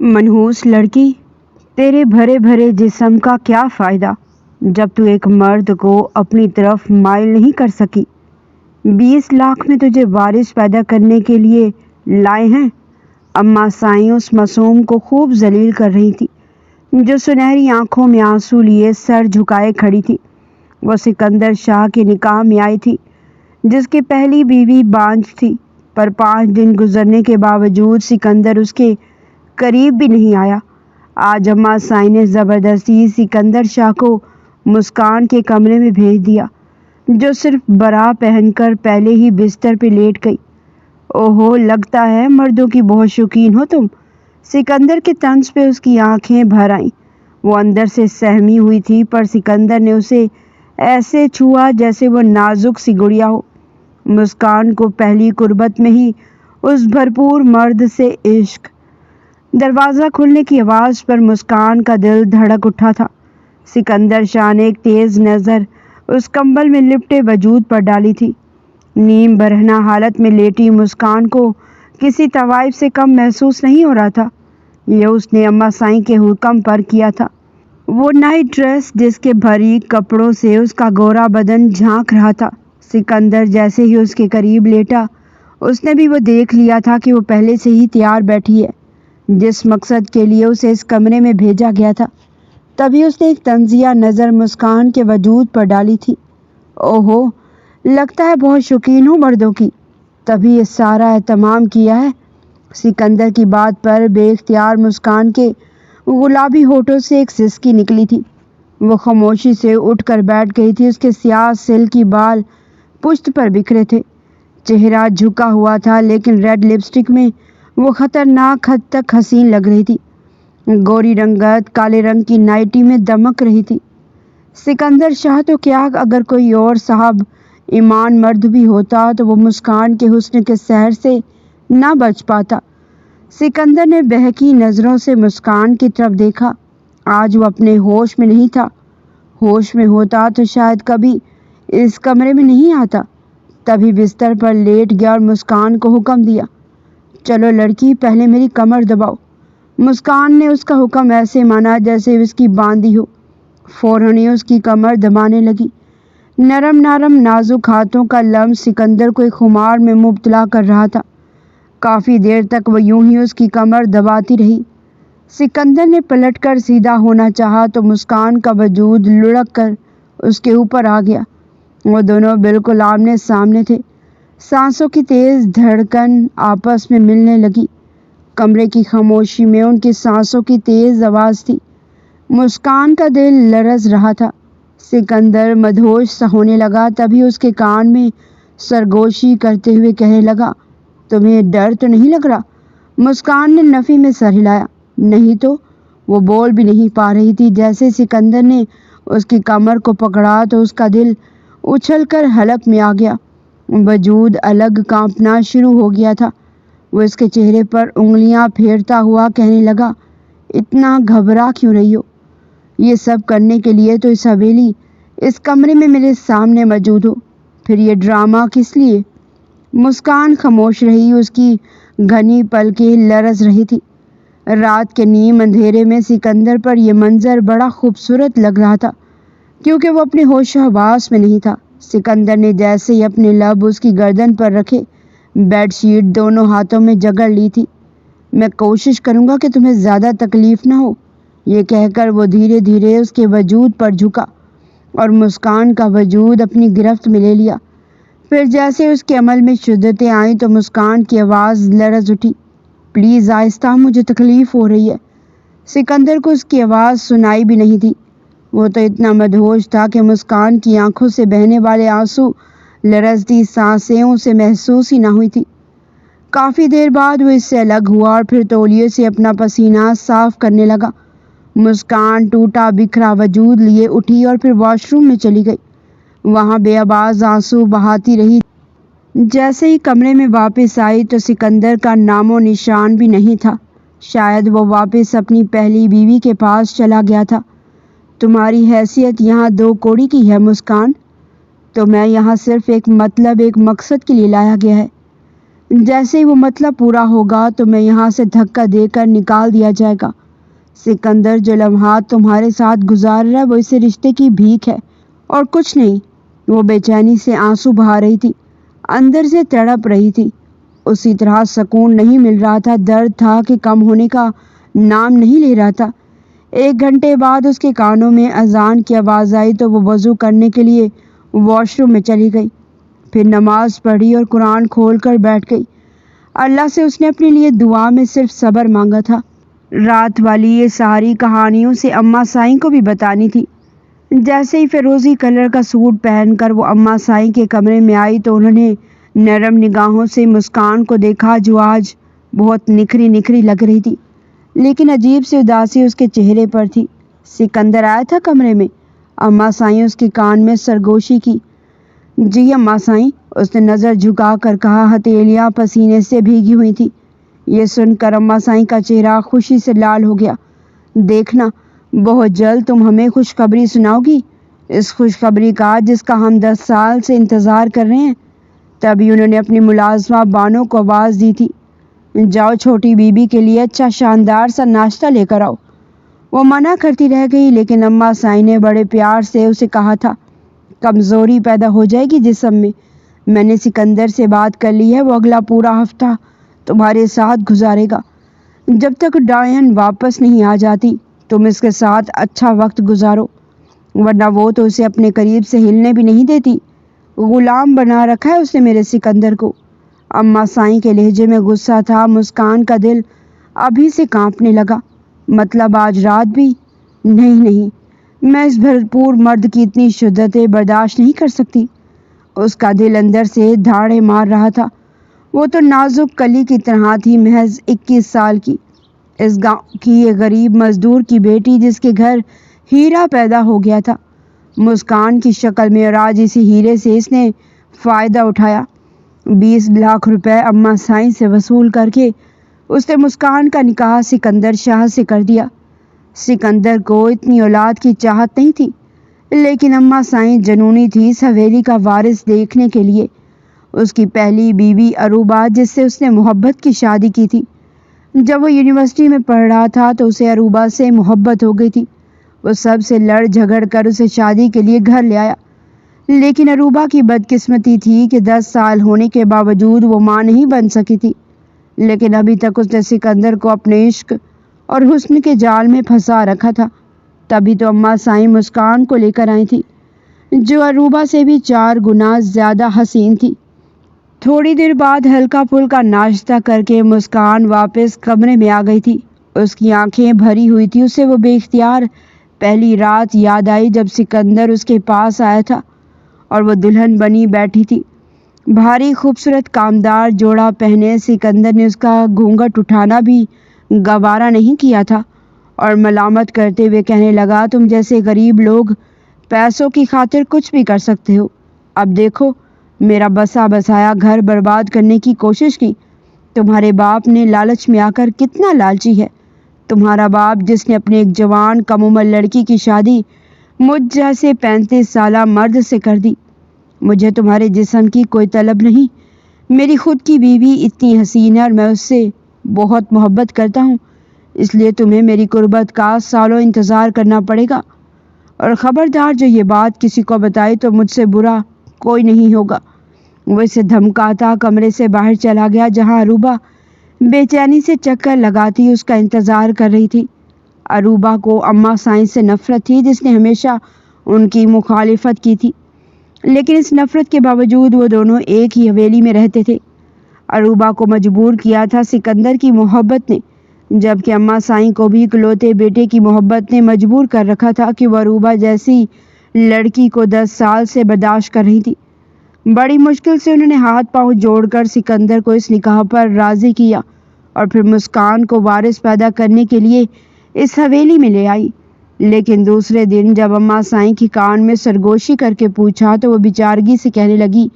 منحوس لڑکی، تیرے بھرے بھرے جسم کا کیا فائدہ جب تو ایک مرد کو اپنی طرف مائل نہیں کر سکی۔ 20 لاکھ میں تجھے وارث پیدا کرنے کے لیے لائے ہیں۔ اماں سائیں اس معصوم کو خوب ذلیل کر رہی تھی جو سنہری آنکھوں میں آنسو لیے سر جھکائے کھڑی تھی۔ وہ سکندر شاہ کے نکاح میں آئی تھی جس کی پہلی بیوی بانجھ تھی، پر 5 دن گزرنے کے باوجود سکندر اس کے قریب بھی نہیں آیا۔ آج اماں سائیں نے زبردستی سکندر شاہ کو مسکان کے کمرے میں بھیج دیا جو صرف برا پہن کر پہلے ہی بستر پہ لیٹ گئی۔ اوہو، لگتا ہے مردوں کی بہت شوقین ہو تم۔ سکندر کے طنز پہ اس کی آنکھیں بھر آئیں۔ وہ اندر سے سہمی ہوئی تھی، پر سکندر نے اسے ایسے چھوا جیسے وہ نازک سی گڑیا ہو۔ مسکان کو پہلی قربت میں ہی اس بھرپور مرد سے عشق۔ دروازہ کھلنے کی آواز پر مسکان کا دل دھڑک اٹھا تھا۔ سکندر شاہ نے ایک تیز نظر اس کمبل میں لپٹے وجود پر ڈالی تھی۔ نیم برہنہ حالت میں لیٹی مسکان کو کسی طوائف سے کم محسوس نہیں ہو رہا تھا۔ یہ اس نے اماں سائیں کے حکم پر کیا تھا۔ وہ نائٹ ڈریس جس کے باریک کپڑوں سے اس کا گورا بدن جھانک رہا تھا۔ سکندر جیسے ہی اس کے قریب لیٹا، اس نے بھی وہ دیکھ لیا تھا کہ وہ پہلے سے ہی تیار بیٹھی ہے جس مقصد کے لیے اسے اس کمرے میں بھیجا گیا تھا۔ تبھی اس نے ایک طنزیہ نظر مسکان کے وجود پر ڈالی تھی۔ اوہو، لگتا ہے بہت شوقین ہو مردوں کی، تبھی یہ سارا اہتمام کیا ہے۔ سکندر کی بات پر بے اختیار مسکان کے گلابی ہونٹوں سے ایک سسکی نکلی تھی۔ وہ خاموشی سے اٹھ کر بیٹھ گئی تھی۔ اس کے سیاہ سلکی بال پشت پر بکھرے تھے، چہرہ جھکا ہوا تھا، لیکن ریڈ لپسٹک میں وہ خطرناک حد تک حسین لگ رہی تھی۔ گوری رنگت کالے رنگ کی نائٹی میں دمک رہی تھی۔ سکندر شاہ تو کیا، اگر کوئی اور صاحب ایمان مرد بھی ہوتا تو وہ مسکان کے حسن کے سحر سے نہ بچ پاتا۔ سکندر نے بہکی نظروں سے مسکان کی طرف دیکھا۔ آج وہ اپنے ہوش میں نہیں تھا۔ ہوش میں ہوتا تو شاید کبھی اس کمرے میں نہیں آتا۔ تبھی بستر پر لیٹ گیا اور مسکان کو حکم دیا، چلو لڑکی، پہلے میری کمر دباؤ۔ مسکان نے اس کا حکم ایسے مانا جیسے اس کی باندھی ہو۔ فوراً ہی اس کی کمر دبانے لگی۔ نرم نرم نازک ہاتھوں کا لمس سکندر کو ایک خمار میں مبتلا کر رہا تھا۔ کافی دیر تک وہ یوں ہی اس کی کمر دباتی رہی۔ سکندر نے پلٹ کر سیدھا ہونا چاہا تو مسکان کا وجود لڑک کر اس کے اوپر آ گیا۔ وہ دونوں بالکل آمنے سامنے تھے۔ سانسوں کی تیز دھڑکن آپس میں ملنے لگی۔ کمرے کی خاموشی میں ان کی سانسوں کی تیز آواز تھی۔ مسکان کا دل لرز رہا تھا۔ سکندر مدہوش سا ہونے لگا۔ تبھی اس کے کان میں سرگوشی کرتے ہوئے کہنے لگا، تمہیں ڈر تو نہیں لگ رہا؟ مسکان نے نفی میں سر ہلایا۔ نہیں تو۔ وہ بول بھی نہیں پا رہی تھی۔ جیسے سکندر نے اس کی کمر کو پکڑا تو اس کا دل اچھل کر حلق میں آ گیا۔ وجود الگ کانپنا شروع ہو گیا تھا۔ وہ اس کے چہرے پر انگلیاں پھیرتا ہوا کہنے لگا، اتنا گھبرا کیوں رہی ہو؟ یہ سب کرنے کے لیے تو اس حویلی، اس کمرے میں میرے سامنے موجود ہو، پھر یہ ڈرامہ کس لیے؟ مسکان خاموش رہی۔ اس کی گھنی پلکیں لرز رہی تھی۔ رات کے نیم اندھیرے میں سکندر پر یہ منظر بڑا خوبصورت لگ رہا تھا کیونکہ وہ اپنے ہوش و حواس میں نہیں تھا۔ سکندر نے جیسے ہی اپنے لب اس کی گردن پر رکھے، بیڈ شیٹ دونوں ہاتھوں میں جگڑ لی تھی۔ میں کوشش کروں گا کہ تمہیں زیادہ تکلیف نہ ہو، یہ کہہ کر وہ دھیرے دھیرے اس کے وجود پر جھکا اور مسکان کا وجود اپنی گرفت میں لے لیا۔ پھر جیسے اس کے عمل میں شدتیں آئیں تو مسکان کی آواز لرز اٹھی، پلیز آہستہ، مجھے تکلیف ہو رہی ہے۔ سکندر کو اس کی آواز سنائی بھی نہیں تھی۔ وہ تو اتنا مدہوش تھا کہ مسکان کی آنکھوں سے بہنے والے آنسو، لرزتی سانسیں اسے محسوس ہی نہ ہوئی تھی۔ کافی دیر بعد وہ اس سے الگ ہوا اور پھر تولیے سے اپنا پسینہ صاف کرنے لگا۔ مسکان ٹوٹا بکھرا وجود لیے اٹھی اور پھر واش روم میں چلی گئی۔ وہاں بے آواز آنسو بہاتی رہی۔ جیسے ہی کمرے میں واپس آئی تو سکندر کا نام و نشان بھی نہیں تھا۔ شاید وہ واپس اپنی پہلی بیوی کے پاس چلا گیا تھا۔ تمہاری حیثیت یہاں 2 کوڑی کی ہے مسکان، تو میں یہاں صرف ایک مقصد کے لیے لایا گیا ہے۔ جیسے ہی وہ مطلب پورا ہوگا تو میں یہاں سے دھکا دے کر نکال دیا جائے گا۔ سکندر، جو لمحات تمہارے ساتھ گزار رہا ہے وہ اسے رشتے کی بھیک ہے اور کچھ نہیں۔ وہ بے چینی سے آنسو بہا رہی تھی، اندر سے تڑپ رہی تھی۔ اسی طرح سکون نہیں مل رہا تھا، درد تھا کہ کم ہونے کا نام نہیں لے رہا تھا۔ 1 گھنٹے بعد اس کے کانوں میں اذان کی آواز آئی تو وہ وضو کرنے کے لیے واش روم میں چلی گئی، پھر نماز پڑھی اور قرآن کھول کر بیٹھ گئی۔ اللہ سے اس نے اپنے لیے دعا میں صرف صبر مانگا تھا۔ رات والی یہ ساری کہانیوں سے اماں سائیں کو بھی بتانی تھی۔ جیسے ہی فیروزی کلر کا سوٹ پہن کر وہ اماں سائیں کے کمرے میں آئی تو انہوں نے نرم نگاہوں سے مسکان کو دیکھا، جو آج بہت نکھری نکھری لگ رہی تھی، لیکن عجیب سی اداسی اس کے چہرے پر تھی۔ سکندر آیا تھا کمرے میں؟ اماں سائیں اس کے کان میں سرگوشی کی۔ جی اماں سائیں، اس نے نظر جھکا کر کہا۔ ہتھیلیاں پسینے سے بھیگی ہوئی تھی۔ یہ سن کر اماں سائیں کا چہرہ خوشی سے لال ہو گیا۔ دیکھنا، بہت جلد تم ہمیں خوشخبری سناؤ گی، اس خوشخبری کا جس کا ہم 10 سال سے انتظار کر رہے ہیں۔ تبھی انہوں نے اپنی ملازمہ بانو کو آواز دی تھی، جاؤ چھوٹی بی بی کے لیے اچھا شاندار سا ناشتہ لے کر آؤ۔ وہ منع کرتی رہ گئی، لیکن اماں سائیں نے بڑے پیار سے اسے کہا تھا، کمزوری پیدا ہو جائے گی جسم میں نے سکندر سے بات کر لی ہے، وہ اگلا پورا ہفتہ تمہارے ساتھ گزارے گا۔ جب تک ڈائن واپس نہیں آ جاتی تم اس کے ساتھ اچھا وقت گزارو، ورنہ وہ تو اسے اپنے قریب سے ہلنے بھی نہیں دیتی۔ غلام بنا رکھا ہے اس نے میرے سکندر کو۔ اماں سائیں کے لہجے میں غصہ تھا۔ مسکان کا دل ابھی سے کانپنے لگا۔ مطلب آج رات بھی؟ نہیں، میں اس بھرپور مرد کی اتنی شدتیں برداشت نہیں کر سکتی۔ اس کا دل اندر سے دھاڑے مار رہا تھا۔ وہ تو نازک کلی کی طرح تھی، محض 21 سال کی، اس گاؤں کی ایک غریب مزدور کی بیٹی جس کے گھر ہیرا پیدا ہو گیا تھا مسکان کی شکل میں، اور آج اسی ہیرے سے اس نے فائدہ اٹھایا۔ 20 لاکھ روپے اماں سائیں سے وصول کر کے اس نے مسکان کا نکاح سکندر شاہ سے کر دیا۔ سکندر کو اتنی اولاد کی چاہت نہیں تھی، لیکن اماں سائیں جنونی تھی اس حویلی کا وارث دیکھنے کے لیے۔ اس کی پہلی بیوی اروبا، جس سے اس نے محبت کی شادی کی تھی، جب وہ یونیورسٹی میں پڑھ رہا تھا تو اسے اروبا سے محبت ہو گئی تھی۔ وہ سب سے لڑ جھگڑ کر اسے شادی کے لیے گھر لے آیا، لیکن اروبا کی بدقسمتی تھی کہ 10 سال ہونے کے باوجود وہ ماں نہیں بن سکی تھی۔ لیکن ابھی تک اس نے سکندر کو اپنے عشق اور حسن کے جال میں پھنسا رکھا تھا۔ تبھی تو اماں سائیں مسکان کو لے کر آئی تھی، جو اروبا سے بھی 4 گنا زیادہ حسین تھی۔ تھوڑی دیر بعد ہلکا پھلکا ناشتہ کر کے مسکان واپس کمرے میں آ گئی تھی۔ اس کی آنکھیں بھری ہوئی تھی۔ اسے وہ بے اختیار پہلی رات یاد آئی جب سکندر اس کے پاس آیا تھا اور وہ دلہن بنی بیٹھی تھی۔ بھاری خوبصورت کامدار جوڑا پہنے سکندر نے اس کا گھونگھٹ اٹھانا بھی گوارا نہیں کیا تھا اور ملامت کرتے ہوئے کہنے لگا، تم جیسے غریب لوگ پیسوں کی خاطر کچھ بھی کر سکتے ہو۔ اب دیکھو، میرا بسا بسایا گھر برباد کرنے کی کوشش کی۔ تمہارے باپ نے لالچ میں آ کر کتنا لالچی ہے۔ تمہارا باپ جس نے اپنے ایک جوان کم عمر لڑکی کی شادی مجھ جیسے 35 سالہ مرد سے کر دی۔ مجھے تمہارے جسم کی کوئی طلب نہیں۔ میری خود کی بیوی اتنی حسین ہے اور میں اس سے بہت محبت کرتا ہوں، اس لیے تمہیں میری قربت کا سالوں انتظار کرنا پڑے گا، اور خبردار جو یہ بات کسی کو بتائی تو مجھ سے برا کوئی نہیں ہوگا۔ وہ اسے دھمکاتا کمرے سے باہر چلا گیا، جہاں اروبا بے چینی سے چکر لگاتی اس کا انتظار کر رہی تھی۔ اروبا کو اماں سائیں سے نفرت تھی، جس نے ہمیشہ ان کی مخالفت کی تھی، لیکن اس نفرت کے باوجود وہ دونوں ایک ہی حویلی میں رہتے تھے۔ اروبا کو مجبور کیا تھا سکندر کی محبت نے، جبکہ اماں سائیں کو بھی اکلوتے بیٹے کی محبت نے مجبور کر رکھا تھا کہ وہ اروبا جیسی لڑکی کو 10 سال سے برداشت کر رہی تھی۔ بڑی مشکل سے انہوں نے ہاتھ پاؤں جوڑ کر سکندر کو اس نکاح پر راضی کیا اور پھر مسکان کو وارث پیدا کرنے کے لیے اس حویلی میں لے آئی۔ لیکن دوسرے دن جب اماں سائیں کی کان میں سرگوشی کر کے پوچھا تو وہ بیچارگی سے کہنے لگی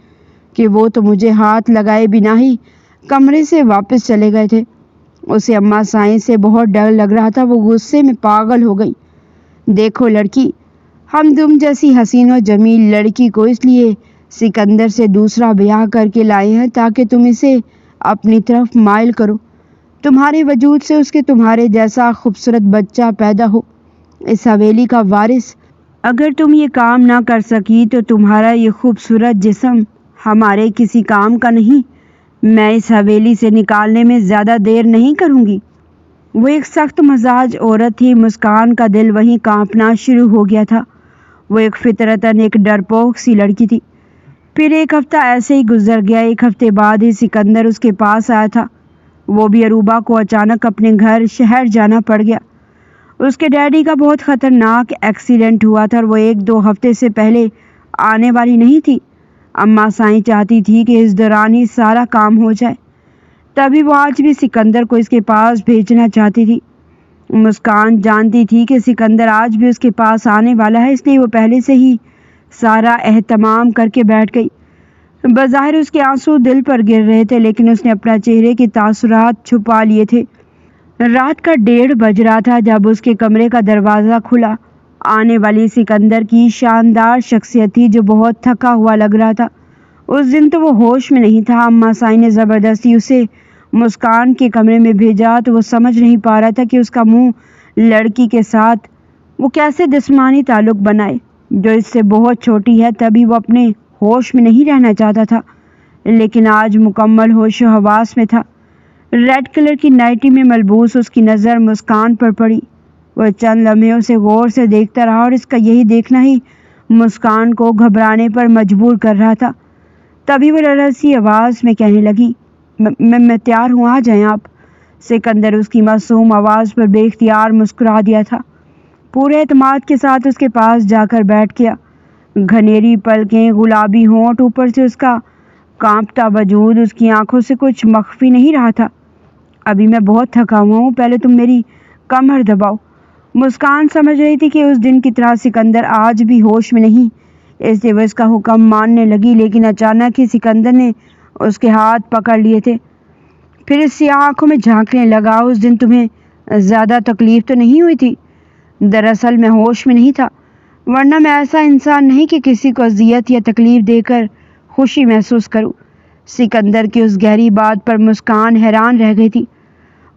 کہ وہ تو مجھے ہاتھ لگائے بنا ہی کمرے سے واپس چلے گئے تھے۔ اسے اماں سائیں سے بہت ڈر لگ رہا تھا۔ وہ غصے میں پاگل ہو گئی۔ دیکھو لڑکی، ہم تم جیسی حسین و جمیل لڑکی کو اس لیے سکندر سے دوسرا بیاہ کر کے لائے ہیں تاکہ تم اسے اپنی طرف مائل کرو. تمہارے وجود سے اس کے تمہارے جیسا خوبصورت بچہ پیدا ہو، اس حویلی کا وارث. اگر تم یہ کام نہ کر سکی تو تمہارا یہ خوبصورت جسم ہمارے کسی کام کا نہیں. میں اس حویلی سے نکالنے میں زیادہ دیر نہیں کروں گی. وہ ایک سخت مزاج عورت تھی. مسکان کا دل وہیں کانپنا شروع ہو گیا تھا. وہ ایک فطرتاً ایک ڈرپوک سی لڑکی تھی. پھر ایک ہفتہ ایسے ہی گزر گیا. ایک ہفتے بعد ہی سکندر اس کے پاس آیا تھا. وہ بھی عروبہ کو اچانک اپنے گھر شہر جانا پڑ گیا. اس کے ڈیڈی کا بہت خطرناک ایکسیڈنٹ ہوا تھا اور وہ 1-2 ہفتے سے پہلے آنے والی نہیں تھی. اماں سائیں چاہتی تھی کہ اس دوران ہی سارا کام ہو جائے. تبھی وہ آج بھی سکندر کو اس کے پاس بھیجنا چاہتی تھی. مسکان جانتی تھی کہ سکندر آج بھی اس کے پاس آنے والا ہے، اس لیے وہ پہلے سے ہی سارا اہتمام کر کے بیٹھ گئی. بظاہر اس کے آنسو دل پر گر رہے تھے، لیکن اس نے اپنا چہرے کے تاثرات چھپا لیے تھے. رات کا 1:30 بج رہا تھا جب اس کے کمرے کا دروازہ کھلا. آنے والی سکندر کی شاندار شخصیت تھی جو بہت تھکا ہوا لگ رہا تھا. اس دن تو وہ ہوش میں نہیں تھا. اماں سائیں نے زبردستی اسے مسکان کے کمرے میں بھیجا تو وہ سمجھ نہیں پا رہا تھا کہ اس کا منہ لڑکی کے ساتھ وہ کیسے جسمانی تعلق بنائے جو اس سے بہت چھوٹی ہے. تبھی وہ اپنے ہوش میں نہیں رہنا چاہتا تھا، لیکن آج مکمل ہوش و حواس میں تھا. ریڈ کلر کی نائٹی میں ملبوس اس کی نظر مسکان پر پڑی. وہ چند لمحے اسے غور سے دیکھتا رہا اور اس کا یہی دیکھنا ہی مسکان کو گھبرانے پر مجبور کر رہا تھا. تبھی وہ لرزتی آواز میں کہنے لگی، میں تیار ہوں، آ جائیں آپ. سکندر اس کی معصوم آواز پر بے اختیار مسکرا دیا تھا. پورے اعتماد کے ساتھ اس کے پاس جا کر بیٹھ گیا. گھنیری پلکیں، گلابی ہونٹ، اوپر سے اس کا کانپتا وجود، اس کی آنکھوں سے کچھ مخفی نہیں رہا تھا. ابھی میں بہت تھکا ہوا ہوں، پہلے تم میری کمر دباؤ. مسکان سمجھ رہی تھی کہ اس دن کی طرح سکندر آج بھی ہوش میں نہیں، اس لیے وہ اس کا حکم ماننے لگی. لیکن اچانک ہی سکندر نے اس کے ہاتھ پکڑ لیے تھے. پھر اس سیاہ آنکھوں میں جھانکنے لگا، اس دن تمہیں زیادہ تکلیف تو نہیں ہوئی تھی؟ دراصل میں ہوش میں نہیں تھا، ورنہ میں ایسا انسان نہیں کہ کسی کو اذیت یا تکلیف دے کر خوشی محسوس کروں. سکندر کی اس گہری بات پر مسکان حیران رہ گئی تھی.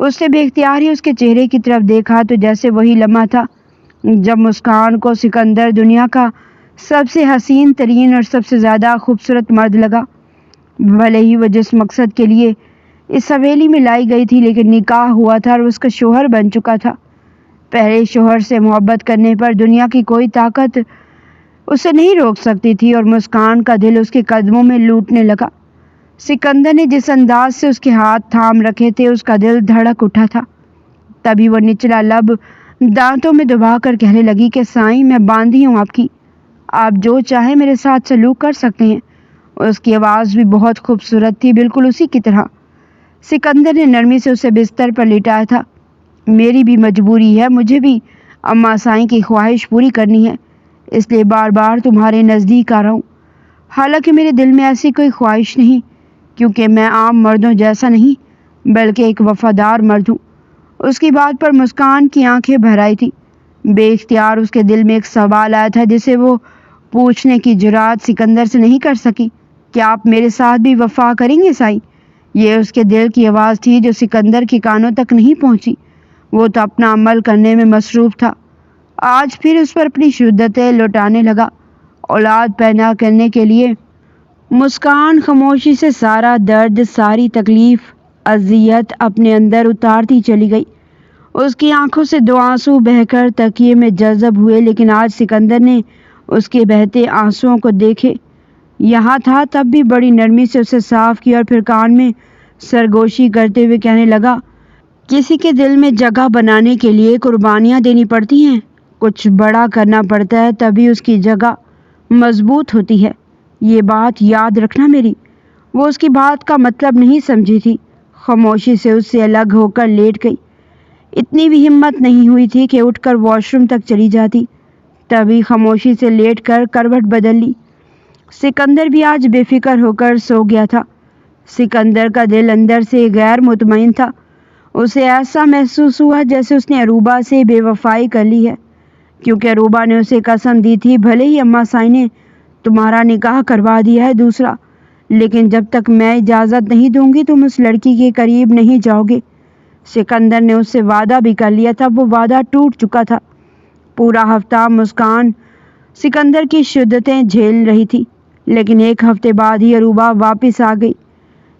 اس نے بے اختیار ہی اس کے چہرے کی طرف دیکھا تو جیسے وہی لمحہ تھا جب مسکان کو سکندر دنیا کا سب سے حسین ترین اور سب سے زیادہ خوبصورت مرد لگا. بھلے ہی وہ جس مقصد کے لیے اس حویلی میں لائی گئی تھی، لیکن نکاح ہوا تھا اور اس کا شوہر بن چکا تھا. پہلے شوہر سے محبت کرنے پر دنیا کی کوئی طاقت اسے نہیں روک سکتی تھی اور مسکان کا دل اس کے قدموں میں لوٹنے لگا. سکندر نے جس انداز سے اس کے ہاتھ تھام رکھے تھے اس کا دل دھڑک اٹھا تھا. تبھی وہ نچلا لب دانتوں میں دبا کر کہنے لگی کہ سائیں، میں باندھی ہوں آپ کی، آپ جو چاہیں میرے ساتھ سلوک کر سکتے ہیں. اس کی آواز بھی بہت خوبصورت تھی، بالکل اسی کی طرح. سکندر نے نرمی سے اسے بستر پر لٹایا تھا. میری بھی مجبوری ہے، مجھے بھی اماں سائیں کی خواہش پوری کرنی ہے، اس لیے بار بار تمہارے نزدیک آ رہا ہوں. حالانکہ میرے دل میں ایسی کوئی خواہش نہیں، کیونکہ میں عام مردوں جیسا نہیں بلکہ ایک وفادار مرد ہوں. اس کی بات پر مسکان کی آنکھیں بھر آئی تھی. بے اختیار اس کے دل میں ایک سوال آیا تھا جسے وہ پوچھنے کی جرات سکندر سے نہیں کر سکی. کیا آپ میرے ساتھ بھی وفا کریں گے سائیں؟ یہ اس کے دل کی آواز تھی جو سکندر کے کانوں تک نہیں پہنچی. وہ تو اپنا عمل کرنے میں مصروف تھا. آج پھر اس پر اپنی شدتیں لوٹانے لگا. اولاد پیدا کرنے کے لیے مسکان خاموشی سے سارا درد، ساری تکلیف، اذیت اپنے اندر اتارتی چلی گئی. اس کی آنکھوں سے 2 آنسو بہہ کر تکیے میں جذب ہوئے، لیکن آج سکندر نے اس کے بہتے آنسوؤں کو دیکھے یہاں تھا تب بھی بڑی نرمی سے اسے صاف کیا اور پھر کان میں سرگوشی کرتے ہوئے کہنے لگا، کسی کے دل میں جگہ بنانے کے لیے قربانیاں دینی پڑتی ہیں، کچھ بڑا کرنا پڑتا ہے، تبھی اس کی جگہ مضبوط ہوتی ہے. یہ بات یاد رکھنا میری. وہ اس کی بات کا مطلب نہیں سمجھی تھی. خاموشی سے اس سے الگ ہو کر لیٹ گئی. اتنی بھی ہمت نہیں ہوئی تھی کہ اٹھ کر واش روم تک چلی جاتی. تبھی خاموشی سے لیٹ کر کروٹ بدل لی. سکندر بھی آج بے فکر ہو کر سو گیا تھا. سکندر کا دل اندر سے غیر مطمئن تھا. اسے ایسا محسوس ہوا جیسے اس نے عروبہ سے بے وفائی کر لی ہے، کیونکہ عروبہ نے اسے قسم دی تھی بھلے ہی اماں سائیں نے تمہارا نکاح کروا دیا ہے دوسرا، لیکن جب تک میں اجازت نہیں دوں گی تم اس لڑکی کے قریب نہیں جاؤ گے۔ سکندر نے اس سے وعدہ بھی کر لیا تھا، وہ وعدہ ٹوٹ چکا تھا۔ پورا ہفتہ مسکان سکندر کی شدتیں جھیل رہی تھی، لیکن ایک ہفتے بعد ہی عروبہ واپس آ گئی۔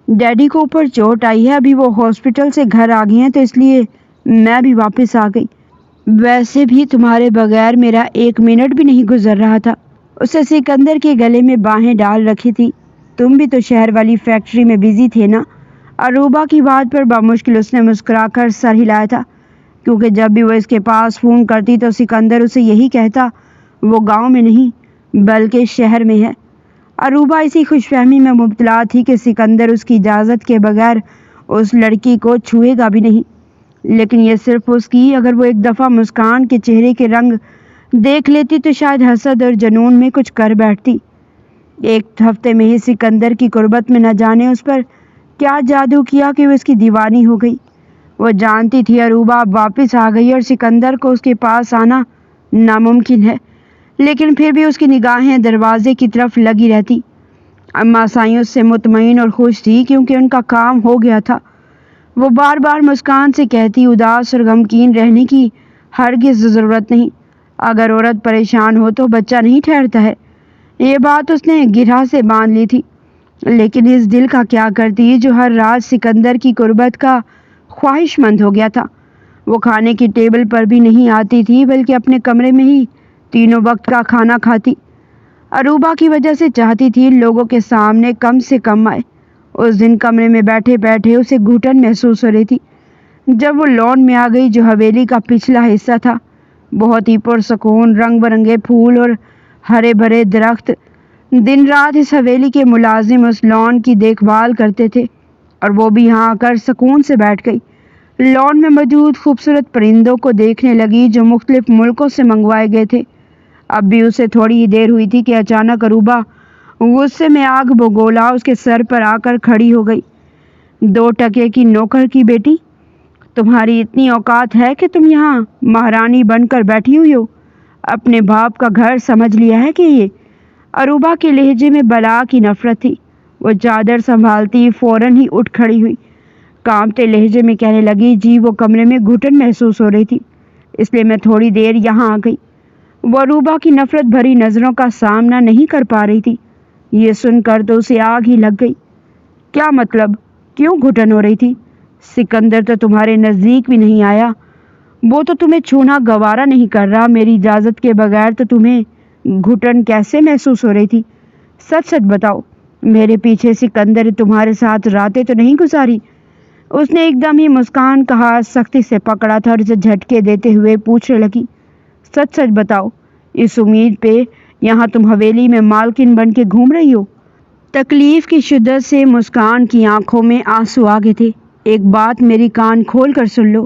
ڈیڈی کو اوپر چوٹ آئی ہے، ابھی وہ ہاسپٹل سے گھر آ گئے ہیں تو اس لیے میں بھی واپس آ گئی۔ ویسے بھی تمہارے بغیر میرا 1 منٹ بھی نہیں گزر رہا تھا۔ اسے سکندر کے گلے میں باہیں ڈال رکھی تھی۔ تم بھی تو شہر والی فیکٹری میں بزی تھے نا؟ عروبہ کی بات پر بمشکل اس نے مسکرا کر سر ہلایا تھا، کیونکہ جب بھی وہ اس کے پاس فون کرتی تو سکندر اسے یہی کہتا، وہ گاؤں میں نہیں بلکہ شہر میں ہے۔ عروبہ اسی خوش فہمی میں مبتلا تھی کہ سکندر اس کی اجازت کے بغیر اس لڑکی کو چھوئے گا بھی نہیں، لیکن یہ صرف اس کی، اگر وہ ایک دفعہ مسکان کے چہرے کے رنگ دیکھ لیتی تو شاید حسد اور جنون میں کچھ کر بیٹھتی۔ ایک ہفتے میں ہی سکندر کی قربت میں نہ جانے اس پر کیا جادو کیا کہ وہ اس کی دیوانی ہو گئی۔ وہ جانتی تھی عروبہ اب واپس آ گئی اور سکندر کو اس کے پاس آنا ناممکن ہے، لیکن پھر بھی اس کی نگاہیں دروازے کی طرف لگی رہتی۔ اماں سائیں اس سے مطمئن اور خوش تھی کیونکہ ان کا کام ہو گیا تھا۔ وہ بار بار مسکان سے کہتی، اداس اور غمگین رہنے کی ہرگز ضرورت نہیں۔ اگر عورت پریشان ہو تو بچہ نہیں ٹھہرتا ہے۔ یہ بات اس نے گرہ سے باندھ لی تھی، لیکن اس دل کا کیا کرتی جو ہر رات سکندر کی قربت کا خواہش مند ہو گیا تھا۔ وہ کھانے کی ٹیبل پر بھی نہیں آتی تھی بلکہ اپنے کمرے میں ہی تینوں وقت کا کھانا کھاتی۔ عروبہ کی وجہ سے چاہتی تھی لوگوں کے سامنے کم سے کم آئے۔ اس دن کمرے میں بیٹھے بیٹھے اسے گھٹن محسوس ہو رہی تھی۔ جب وہ لان میں آ گئی جو حویلی کا پچھلا حصہ تھا، بہت ہی پرسکون، رنگ برنگے پھول اور ہرے بھرے درخت۔ دن رات اس حویلی کے ملازم اس لان کی دیکھ بھال کرتے تھے اور وہ بھی یہاں آ کر سکون سے بیٹھ گئی۔ لان میں موجود خوبصورت پرندوں کو دیکھنے لگی جو مختلف ملکوں سے منگوائے گئے تھے۔ اب بھی اسے تھوڑی ہی دیر ہوئی تھی کہ اچانک عروبہ غصے میں آگ بگولا اس کے سر پر آ کر کھڑی ہو گئی۔ 2 ٹکے کی نوکر کی بیٹی، تمہاری اتنی اوقات ہے کہ تم یہاں مہارانی بن کر بیٹھی ہوئی ہو؟ اپنے باپ کا گھر سمجھ لیا ہے کہ یہ؟ عروبہ کے لہجے میں بلا کی نفرت تھی۔ وہ چادر سنبھالتی فوراً ہی اٹھ کھڑی ہوئی، کانپتے لہجے میں کہنے لگی، جی وہ کمرے میں گھٹن محسوس ہو رہی تھی، اس لیے میں تھوڑی دیر یہاں آ گئی۔ وہ عروبہ کی نفرت بھری نظروں کا سامنا نہیں کر پا رہی تھی۔ یہ سن کر تو اسے آگ ہی لگ گئی۔ کیا مطلب؟ کیوں گھٹن ہو رہی تھی؟ سکندر تو تمہارے نزدیک بھی نہیں آیا، وہ تو تمہیں چھونا گوارا نہیں کر رہا، میری اجازت کے بغیر تو تمہیں گھٹن کیسے محسوس ہو رہی تھی؟ سچ سچ بتاؤ، میرے پیچھے سکندر تمہارے ساتھ راتیں تو نہیں گزاری؟ اس نے ایک دم ہی مسکان کا ہاتھ سختی سے پکڑا تھا اور اسے جھٹکے دیتے ہوئے پوچھنے لگی، سچ سچ بتاؤ، اس امید پہ یہاں تم حویلی میں مالکن بن کے گھوم رہی ہو؟ تکلیف کی شدت سے مسکان کی آنکھوں میں آنسو آ گئے تھے۔ ایک بات میری کان کھول کر سن لو،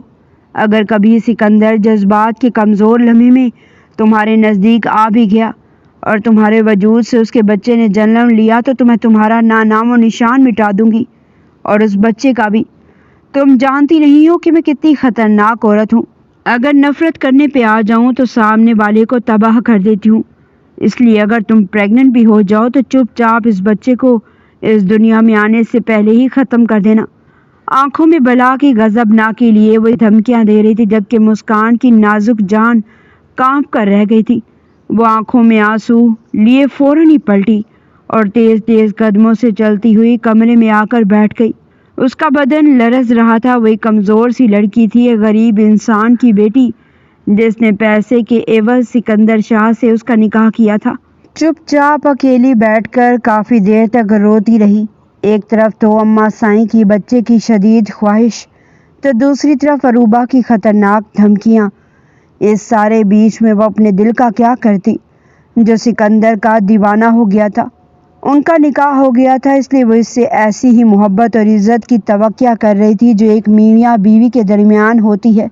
اگر کبھی سکندر جذبات کے کمزور لمحے میں تمہارے نزدیک آ بھی گیا اور تمہارے وجود سے اس کے بچے نے جنم لیا تو میں تمہارا نام و نشان مٹا دوں گی، اور اس بچے کا بھی۔ تم جانتی نہیں ہو کہ میں کتنی خطرناک عورت ہوں۔ اگر نفرت کرنے پہ آ جاؤں تو سامنے والے کو تباہ کر دیتی ہوں، اس لیے اگر تم پریگننٹ بھی ہو جاؤ تو چپ چاپ اس بچے کو اس دنیا میں آنے سے پہلے ہی ختم کر دینا۔ آنکھوں میں بلا کی غضب نہ کے لیے وہ دھمکیاں دے رہی تھی، جبکہ مسکان کی نازک جان کانپ کر رہ گئی تھی۔ وہ آنکھوں میں آنسو لیے فوراً ہی پلٹی اور تیز تیز قدموں سے چلتی ہوئی کمرے میں آ کر بیٹھ گئی۔ اس کا بدن لرز رہا تھا، وہ ایک کمزور سی لڑکی تھی، ایک غریب انسان کی بیٹی جس نے پیسے کے عوض سکندر شاہ سے اس کا نکاح کیا تھا۔ چپ چاپ اکیلی بیٹھ کر کافی دیر تک روتی رہی۔ ایک طرف تو اماں سائیں کی بچے کی شدید خواہش، تو دوسری طرف عروبہ کی خطرناک دھمکیاں۔ اس سارے بیچ میں وہ اپنے دل کا کیا کرتی جو سکندر کا دیوانہ ہو گیا تھا؟ ان کا نکاح ہو گیا تھا، اس لیے وہ اس سے ایسی ہی محبت اور عزت کی توقع کر رہی تھی جو ایک میاں بیوی کے درمیان ہوتی ہے۔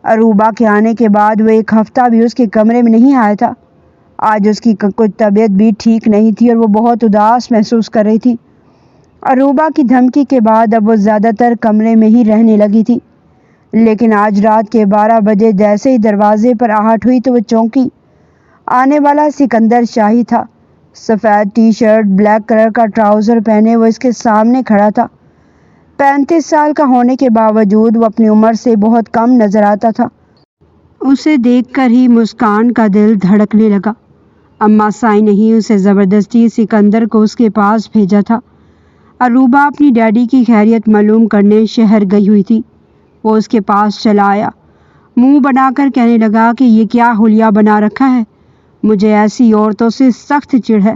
عروبہ کے آنے کے بعد وہ ایک ہفتہ بھی اس کے کمرے میں نہیں آیا تھا۔ آج اس کی کچھ طبیعت بھی ٹھیک نہیں تھی اور وہ بہت اداس محسوس کر رہی تھی۔ عروبہ کی دھمکی کے بعد اب وہ زیادہ تر کمرے میں ہی رہنے لگی تھی، لیکن آج رات کے 12 بجے جیسے ہی دروازے پر آہٹ ہوئی تو وہ چونکی۔ آنے والا سکندر شاہی تھا۔ سفید ٹی شرٹ، بلیک کلر کا ٹراؤزر پہنے وہ اس کے سامنے کھڑا تھا۔ 35 سال کا ہونے کے باوجود وہ اپنی عمر سے بہت کم نظر آتا تھا۔ اسے دیکھ کر ہی مسکان کا دل دھڑکنے لگا۔ اماں سائیں نے ہی اسے زبردستی سکندر کو اس کے پاس بھیجا تھا۔ اروبہ اپنی ڈیڈی کی خیریت معلوم کرنے شہر گئی ہوئی تھی۔ وہ اس کے پاس چلا آیا، منہ بنا کر کہنے لگا کہ یہ کیا حلیہ بنا رکھا ہے؟ مجھے ایسی عورتوں سے سخت چڑ ہے۔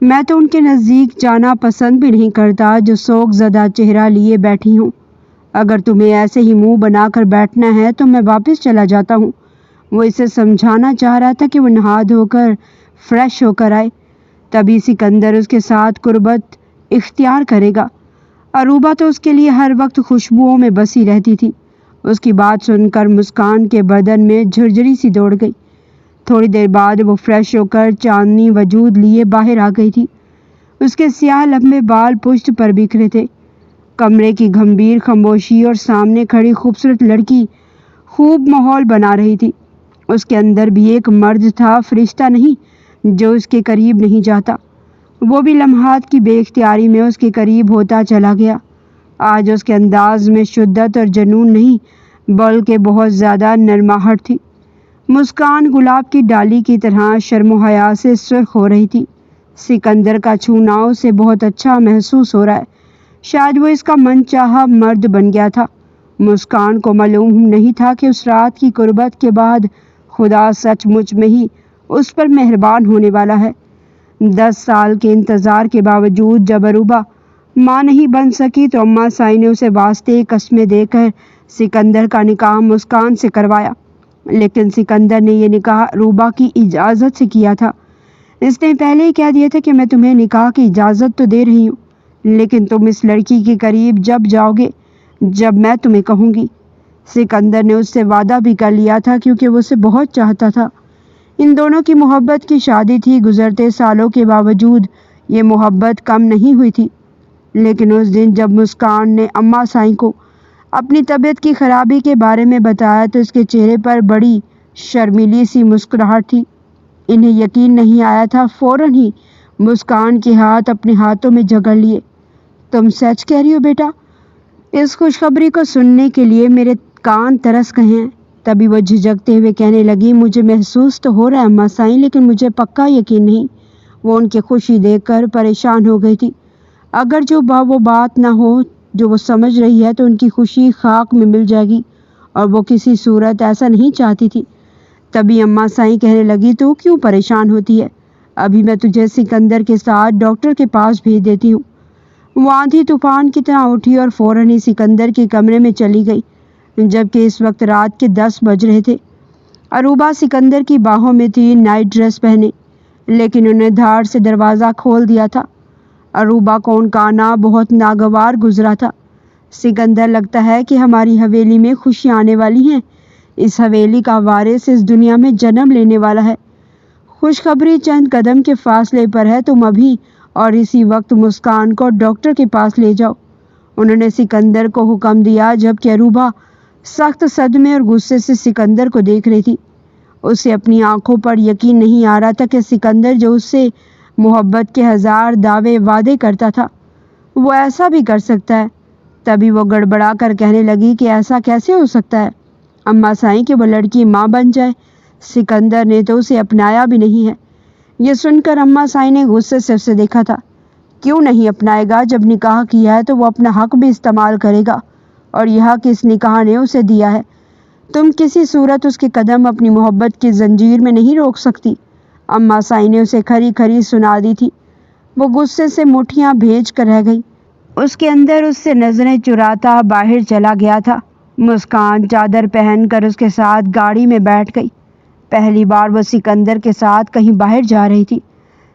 میں تو ان کے نزدیک جانا پسند بھی نہیں کرتا جو سوگ زدہ چہرہ لیے بیٹھی ہوں۔ اگر تمہیں ایسے ہی منہ بنا کر بیٹھنا ہے تو میں واپس چلا جاتا ہوں۔ وہ اسے سمجھانا چاہ رہا تھا کہ وہ نہا دھو کر فریش ہو کر آئے، تبھی سکندر اس کے ساتھ قربت اختیار کرے گا۔ اروبہ تو اس کے لیے ہر وقت خوشبوؤں میں بسی رہتی تھی۔ اس کی بات سن کر مسکان کے بدن میں جھرجھری سی دوڑ گئی۔ تھوڑی دیر بعد وہ فریش ہو کر چاندنی وجود لیے باہر آ گئی تھی۔ اس کے سیاہ لمبے بال پشت پر بکھرے تھے۔ کمرے کی گھمبیر خاموشی اور سامنے کھڑی خوبصورت لڑکی خوب ماحول بنا رہی تھی۔ اس کے اندر بھی ایک مرد تھا، فرشتہ نہیں جو اس کے قریب نہیں جاتا۔ وہ بھی لمحات کی بے اختیاری میں اس کے قریب ہوتا چلا گیا۔ آج اس کے انداز میں شدت اور جنون نہیں بلکہ بہت زیادہ نرماہٹ تھی۔ مسکان گلاب کی ڈالی کی طرح شرم و حیا سے سرخ ہو رہی تھی۔ سکندر کا چھونا اسے بہت اچھا محسوس ہو رہا ہے۔ شاید وہ اس کا من چاہا مرد بن گیا تھا۔ مسکان کو معلوم نہیں تھا کہ اس رات کی قربت کے بعد خدا سچ مچ میں ہی اس پر مہربان ہونے والا ہے۔ 10 سال کے انتظار کے باوجود جب اروبہ ماں نہیں بن سکی تو اماں سائیں نے اسے واسطے قسمیں دے کر سکندر کا نکاح مسکان سے کروایا۔ لیکن سکندر نے یہ نکاح اروبہ کی اجازت سے کیا تھا۔ اس نے پہلے ہی کہہ دیا تھا کہ میں تمہیں نکاح کی اجازت تو دے رہی ہوں، لیکن تم اس لڑکی کے قریب جب جاؤ گے جب میں تمہیں کہوں گی۔ سکندر نے اس سے وعدہ بھی کر لیا تھا کیونکہ وہ اسے بہت چاہتا تھا۔ ان دونوں کی محبت کی شادی تھی۔ گزرتے سالوں کے باوجود یہ محبت کم نہیں ہوئی تھی۔ لیکن اس دن جب مسکان نے اماں سائیں کو اپنی طبیعت کی خرابی کے بارے میں بتایا تو اس کے چہرے پر بڑی شرمیلی سی مسکراہٹ تھی۔ انہیں یقین نہیں آیا تھا۔ فوراً ہی مسکان کے ہاتھ اپنے ہاتھوں میں جگڑ لیے۔ تم سچ کہہ رہی ہو بیٹا؟ اس خوشخبری کو سننے کے لیے میرے کان ترس گئے ہیں۔ تبھی وہ جھجکتے ہوئے کہنے لگی، مجھے محسوس تو ہو رہا ہے اماں سائیں، لیکن مجھے پکا یقین نہیں۔ وہ ان کی خوشی دیکھ کر پریشان ہو گئی تھی۔ اگر وہ بات نہ ہو جو وہ سمجھ رہی ہے تو ان کی خوشی خاک میں مل جائے گی، اور وہ کسی صورت ایسا نہیں چاہتی تھی۔ تبھی اماں سائیں کہنے لگی، تو کیوں پریشان ہوتی ہے؟ ابھی میں تجھے سکندر کے ساتھ ڈاکٹر کے پاس بھیج دیتی ہوں۔ وہ آندھی طوفان کی طرح اٹھی اور فوراً ہی سکندر کے کمرے میں چلی گئی، جبکہ اس وقت رات کے 10 بج رہے تھے۔ اروبہ سکندر کی باہوں میں تھی، نائٹ ڈریس پہنے، لیکن انہیں دھاڑ سے دروازہ کھول دیا تھا۔ اروبہ کو ان کا آنا بہت ناگوار گزرا تھا۔ سکندر، لگتا ہے کہ ہماری حویلی میں خوشی آنے والی ہیں۔ اس حویلی کا وارث اس دنیا میں جنم لینے والا ہے۔ خوشخبری چند قدم کے فاصلے پر ہے، تم ابھی اور اسی وقت مسکان کو ڈاکٹر کے پاس لے جاؤ۔ انہوں نے سکندر کو حکم دیا، جبکہ اروبہ سخت صدمے اور غصے سے سکندر کو دیکھ رہی تھی۔ اسے اپنی آنکھوں پر یقین نہیں آ رہا تھا کہ سکندر جو اس سے محبت کے 1000 دعوے وعدے کرتا تھا وہ ایسا بھی کر سکتا ہے۔ تبھی وہ گڑبڑا کر کہنے لگی کہ ایسا کیسے ہو سکتا ہے اماں سائیں کہ وہ لڑکی ماں بن جائے؟ سکندر نے تو اسے اپنایا بھی نہیں ہے۔ یہ سن کر اماں سائیں نے غصے سے اسے دیکھا تھا۔ کیوں نہیں اپنائے گا؟ جب نکاح کیا ہے تو وہ اپنا حق بھی استعمال کرے گا، اور یہ حق اس نکاح نے اسے دیا ہے۔ تم کسی صورت اس کے قدم اپنی محبت کی زنجیر میں نہیں روک سکتی۔ اماں سائیں نے اسے کھری کھری سنا دی تھی۔ وہ غصے سے مٹھیاں بھیج کر رہ گئی۔ اس کے اندر اس سے نظریں چراتا باہر چلا گیا تھا۔ مسکان چادر پہن کر اس کے ساتھ گاڑی میں بیٹھ گئی۔ پہلی بار وہ سکندر کے ساتھ کہیں باہر جا رہی تھی۔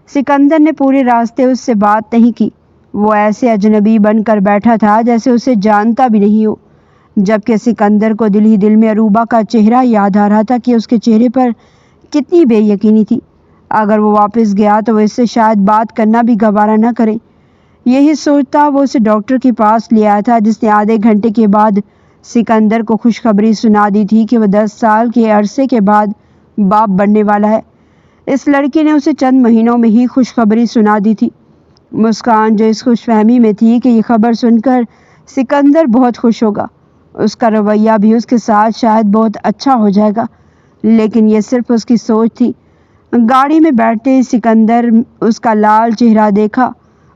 سکندر نے پورے راستے اس سے بات نہیں کی۔ وہ ایسے اجنبی بن کر بیٹھا تھا جیسے اسے جانتا بھی نہیں ہو، جبکہ سکندر کو دل ہی دل میں اروبہ کا چہرہ یاد آ رہا تھا کہ اس کے چہرے پر کتنی بے یقینی تھی۔ اگر وہ واپس گیا تو وہ اس سے شاید بات کرنا بھی گوارا نہ کرے۔ یہی سوچتا وہ اسے ڈاکٹر کے پاس لے آیا تھا، جس نے آدھے گھنٹے کے بعد سکندر کو خوشخبری سنا دی تھی کہ وہ 10 سال کے عرصے کے بعد باپ بننے والا ہے۔ اس لڑکی نے اسے چند مہینوں میں ہی خوشخبری سنا دی تھی۔ مسکان جو اس خوش فہمی میں تھی کہ یہ خبر سن کر سکندر بہت خوش ہوگا، اس کا رویہ بھی اس کے ساتھ شاید بہت اچھا ہو جائے گا، لیکن یہ صرف اس کی سوچ تھی۔ گاڑی میں بیٹھتے ہی سکندر اس کا لال چہرہ دیکھا،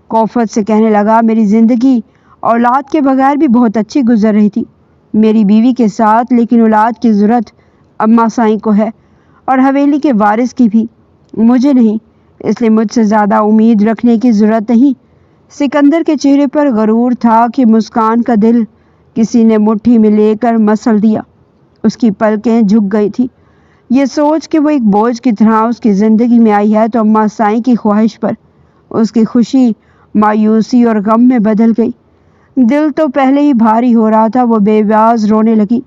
کوفت سے کہنے لگا، میری زندگی اولاد کے بغیر بھی بہت اچھی گزر رہی تھی میری بیوی کے ساتھ، لیکن اولاد کی ضرورت اماں سائیں کو ہے اور حویلی کے وارث کی بھی، مجھے نہیں، اس لیے مجھ سے زیادہ امید رکھنے کی ضرورت نہیں۔ سکندر کے چہرے پر غرور تھا کہ مسکان کا دل کسی نے مٹھی میں لے کر مسل دیا۔ اس کی پلکیں جھک گئی تھی، یہ سوچ کہ وہ ایک بوجھ کی طرح اس کی زندگی میں آئی ہے تو اماں سائیں کی خواہش پر اس کی خوشی مایوسی اور غم میں بدل گئی۔ دل تو پہلے ہی بھاری ہو رہا تھا، وہ بے آواز رونے لگی۔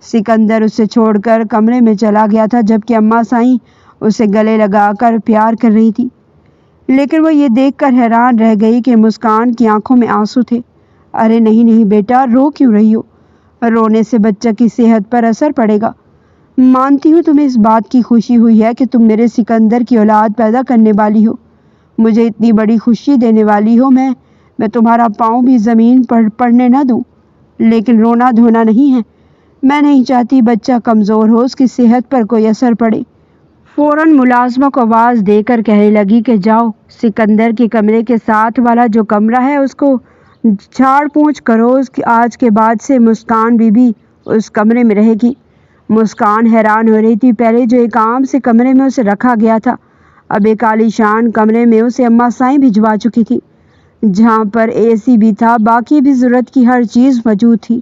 سکندر اسے چھوڑ کر کمرے میں چلا گیا تھا، جبکہ اماں سائیں اسے گلے لگا کر پیار کر رہی تھی، لیکن وہ یہ دیکھ کر حیران رہ گئی کہ مسکان کی آنکھوں میں آنسو تھے۔ ارے نہیں نہیں بیٹا، رو کیوں رہی ہو؟ رونے سے بچہ کی صحت پر اثر پڑے گا۔ مانتی ہوں تمہیں اس بات کی خوشی ہوئی ہے کہ تم میرے سکندر کی اولاد پیدا کرنے والی ہو، مجھے اتنی بڑی خوشی دینے والی ہو، میں تمہارا پاؤں بھی زمین پر پڑنے نہ دوں، لیکن رونا دھونا نہیں ہے، میں نہیں چاہتی بچہ کمزور ہو، اس کی صحت پر کوئی اثر پڑے۔ فوراً ملازمہ کو آواز دے کر کہنے لگی کہ جاؤ، سکندر کے کمرے کے ساتھ والا جو کمرہ ہے اس کو جھاڑ پونچھ کرو، آج کے بعد سے مسکان بی بی اس کمرے میں رہے گی۔ مسکان حیران ہو رہی تھی، پہلے جو ایک عام سے کمرے میں اسے رکھا گیا تھا، اب ایک عالی شان کمرے میں اسے اماں سائیں بھجوا چکی تھی، جہاں پر اے سی بھی تھا، باقی بھی ضرورت کی ہر چیز موجود تھی۔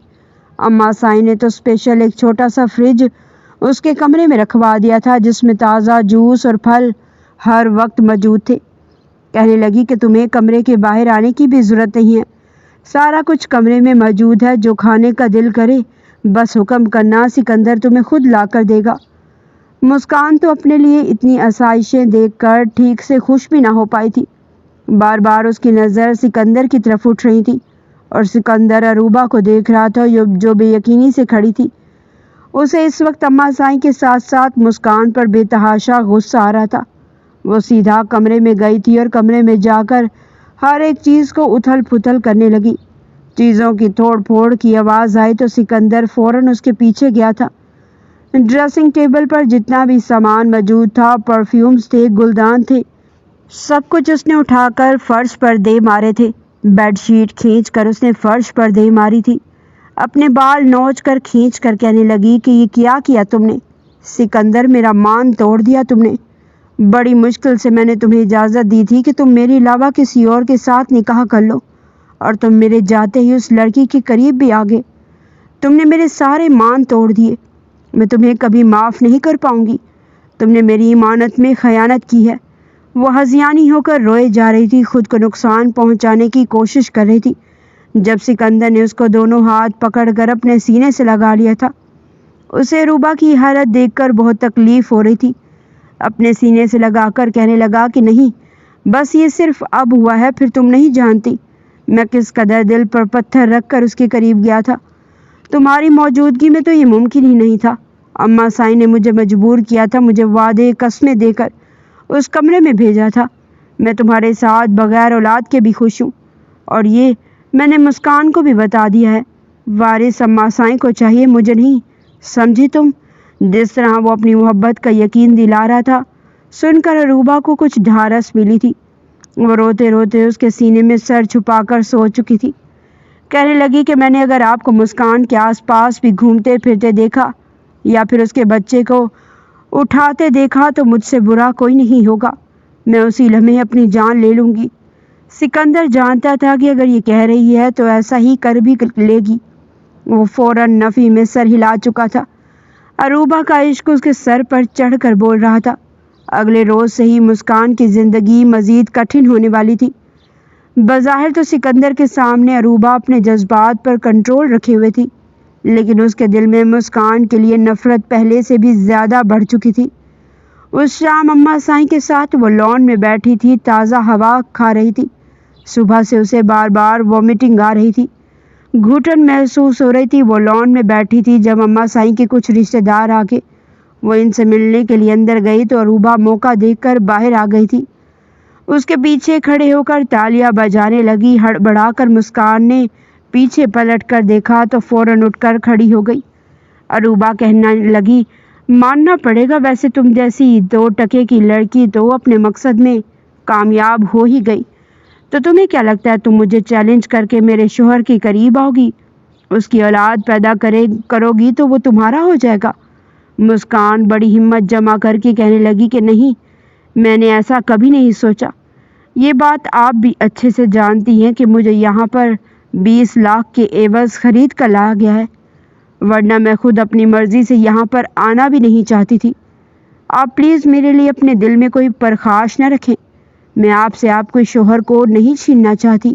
اماں سائیں نے تو اسپیشل ایک چھوٹا سا فریج اس کے کمرے میں رکھوا دیا تھا، جس میں تازہ جوس اور پھل ہر وقت موجود تھے۔ کہنے لگی کہ تمہیں کمرے کے باہر آنے کی بھی ضرورت نہیں ہے، سارا کچھ کمرے میں موجود ہے، جو کھانے کا دل کرے بس حکم کرنا، سکندر تمہیں خود لا کر دے گا۔ مسکان تو اپنے لیے اتنی آسائشیں دیکھ کر ٹھیک سے خوش بھی نہ ہو پائی تھی، بار بار اس کی نظر سکندر کی طرف اٹھ رہی تھی، اور سکندر اروبا کو دیکھ رہا تھا جو بے یقینی سے کھڑی تھی۔ اسے اس وقت اماں سائیں کے ساتھ ساتھ مسکان پر بے تحاشا غصہ آ رہا تھا۔ وہ سیدھا کمرے میں گئی تھی اور کمرے میں جا کر ہر ایک چیز کو اتھل پھتل کرنے لگی۔ چیزوں کی توڑ پھوڑ کی آواز آئی تو سکندر فوراً اس کے پیچھے گیا تھا۔ ڈریسنگ ٹیبل پر جتنا بھی سامان موجود تھا، پرفیومز تھے، گلدان تھے، سب کچھ اس نے اٹھا کر فرش پر دے مارے تھے۔ بیڈ شیٹ کھینچ کر اس نے فرش پر دے ماری تھی، اپنے بال نوچ کر کھینچ کر کہنے لگی کہ یہ کیا تم نے؟ سکندر، میرا مان توڑ دیا تم نے۔ بڑی مشکل سے میں نے تمہیں اجازت دی تھی کہ تم میرے علاوہ کسی اور کے ساتھ نکاح کر لو، اور تم میرے جاتے ہی اس لڑکی کے قریب بھی آ گئے۔ تم نے میرے سارے مان توڑ دیے، میں تمہیں کبھی معاف نہیں کر پاؤں گی، تم نے میری امانت میں خیانت کی ہے۔ وہ ہذیانی ہو کر روئے جا رہی تھی، خود کو نقصان پہنچانے کی کوشش کر رہی تھی، جب سکندر نے اس کو دونوں ہاتھ پکڑ کر اپنے سینے سے لگا لیا تھا۔ اسے روبا کی حالت دیکھ کر بہت تکلیف ہو رہی تھی، اپنے سینے سے لگا کر کہنے لگا کہ نہیں، بس یہ صرف اب ہوا ہے، پھر تم نہیں جانتی میں کس قدر دل پر پتھر رکھ کر اس کے قریب گیا تھا، تمہاری موجودگی میں تو یہ ممکن ہی نہیں تھا۔ اماں سائیں نے مجھے مجبور کیا تھا، مجھے وعدے قسمیں دے کر اس کمرے میں بھیجا تھا، میں تمہارے ساتھ بغیر اولاد کے بھی خوش ہوں، اور یہ میں نے مسکان کو بھی بتا دیا ہے، وارث اماں سائیں کو چاہیے، مجھے نہیں، سمجھی تم؟ جس طرح وہ اپنی محبت کا یقین دلا رہا تھا، سن کر اروبا کو کچھ ڈھارس ملی تھی، وہ روتے روتے اس کے سینے میں سر چھپا کر سو چکی تھی۔ کہنے لگی کہ میں نے اگر آپ کو مسکان کے آس پاس بھی گھومتے پھرتے دیکھا یا پھر اس کے بچے کو اٹھاتے دیکھا تو مجھ سے برا کوئی نہیں ہوگا، میں اسی لمحے اپنی جان لے لوں گی۔ سکندر جانتا تھا کہ اگر یہ کہہ رہی ہے تو ایسا ہی کر بھی لے گی۔ وہ فوراً نفی میں سر ہلا چکا تھا، اروبا کا عشق اس کے سر پر چڑھ کر بول رہا تھا۔ اگلے روز سے ہی مسکان کی زندگی مزید کٹھن ہونے والی تھی۔ بظاہر تو سکندر کے سامنے اروبا اپنے جذبات پر کنٹرول رکھے ہوئے تھی، لیکن اس کے دل میں مسکان کے لیے نفرت پہلے سے بھی زیادہ بڑھ چکی تھی۔ اس شام اماں سائیں کے ساتھ وہ لان میں بیٹھی تھی، تازہ ہوا کھا رہی تھی۔ صبح سے اسے بار بار وومیٹنگ آ رہی تھی، گھٹن محسوس ہو رہی تھی۔ وہ لان میں بیٹھی تھی جب اماں سائیں کے کچھ رشتہ دار آ کے وہ ان سے ملنے کے لیے اندر گئی تو عروبہ موقع دیکھ کر باہر آ گئی تھی۔ اس کے پیچھے کھڑے ہو کر تالیاں بجانے لگی۔ ہڑبڑا کر مسکان نے پیچھے پلٹ کر دیکھا تو فوراً اٹھ کر کھڑی ہو گئی۔ عروبہ کہنے لگی، ماننا پڑے گا ویسے تم جیسی 2 ٹکے کی لڑکی تو اپنے مقصد میں کامیاب ہو ہی گئی۔ تو تمہیں کیا لگتا ہے تم مجھے چیلنج کر کے میرے شوہر کے قریب آؤ گی؟ اس کی اولاد پیدا کرو گی تو وہ تمہارا ہو جائے گا۔ مسکان بڑی ہمت جمع کر کے کہنے لگی کہ نہیں، میں نے ایسا کبھی نہیں سوچا۔ یہ بات آپ بھی اچھے سے جانتی ہیں کہ مجھے یہاں پر 20 لاکھ کے عوض خرید کر لایا گیا ہے، ورنہ میں خود اپنی مرضی سے یہاں پر آنا بھی نہیں چاہتی تھی۔ آپ پلیز میرے لیے اپنے دل میں کوئی پرخاش نہ رکھیں۔ میں آپ سے آپ کے شوہر کو نہیں چھیننا چاہتی۔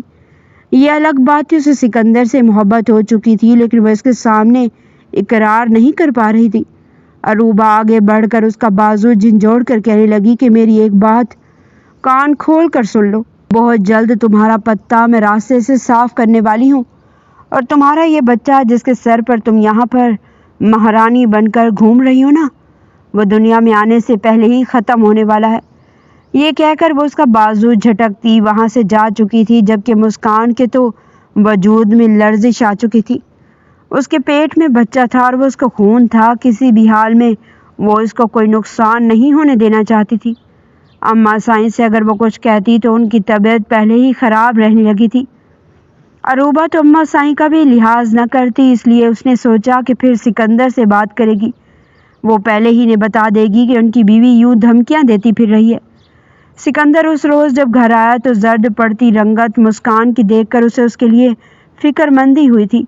یہ الگ بات تھی اسے سکندر سے محبت ہو چکی تھی، لیکن وہ اس کے سامنے اقرار نہیں کر پا رہی تھی۔ عروبہ آگے بڑھ کر اس کا بازو جھنجھوڑ کر کہنے لگی کہ میری ایک بات کان کھول کر سن لو۔ بہت جلد تمہارا پتہ میں راستے سے صاف کرنے والی ہوں، اور تمہارا یہ بچہ جس کے سر پر تم یہاں پر مہارانی بن کر گھوم رہی ہو نا، وہ دنیا میں آنے سے پہلے ہی ختم ہونے والا ہے۔ یہ کہہ کر وہ اس کا بازو جھٹکتی وہاں سے جا چکی تھی، جبکہ مسکان کے تو وجود میں لرزش آ چکی تھی۔ اس کے پیٹ میں بچہ تھا اور وہ اس کا خون تھا۔ کسی بھی حال میں وہ اس کو کوئی نقصان نہیں ہونے دینا چاہتی تھی۔ اماں سائیں سے اگر وہ کچھ کہتی تو ان کی طبیعت پہلے ہی خراب رہنے لگی تھی۔ عروبہ تو اماں سائیں کا بھی لحاظ نہ کرتی، اس لیے اس نے سوچا کہ پھر سکندر سے بات کرے گی۔ وہ پہلے ہی نے بتا دے گی کہ ان کی بیوی یوں دھمکیاں دیتی پھر رہی ہے۔ سکندر اس روز جب گھر آیا تو زرد پڑتی رنگت مسکان کی دیکھ کر اسے اس کے لیے فکر مندی ہوئی تھی۔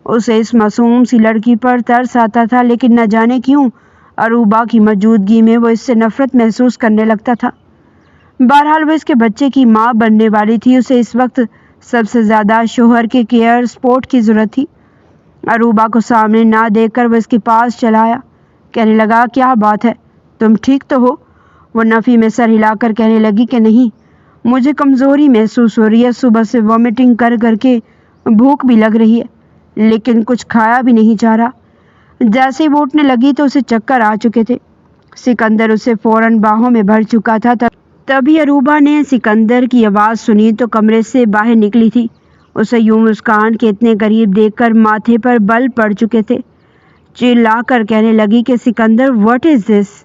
اسے اس معصوم سی لڑکی پر ترس آتا تھا، لیکن نہ جانے کیوں عروبہ کی موجودگی میں وہ اس سے نفرت محسوس کرنے لگتا تھا۔ بہرحال وہ اس کے بچے کی ماں بننے والی تھی۔ اسے اس وقت سب سے زیادہ شوہر کے کیئر سپورٹ کی ضرورت تھی۔ عروبہ کو سامنے نہ دیکھ کر وہ اس کے پاس چلا آیا۔ کہنے لگا، کیا بات ہے، تم ٹھیک تو ہو؟ وہ نفی میں سر ہلا کر کہنے لگی کہ نہیں، مجھے کمزوری محسوس ہو رہی ہے، صبح سے وامٹنگ کر کر کے بھوک بھی لگ رہی ہے، لیکن کچھ کھایا بھی نہیں جا رہا۔ جیسے ہی وہ اٹھنے لگی تو اسے چکر آ چکے تھے۔ سکندر اسے فوراً باہوں میں بھر چکا تھا۔ تبھی عروبہ نے سکندر کی آواز سنی تو کمرے سے باہر نکلی تھی۔ اسے یوں مسکان کے اتنے قریب دیکھ کر ماتھے پر بل پڑ چکے تھے۔ چلا کر کہنے لگی کہ سکندر، واٹ از دس؟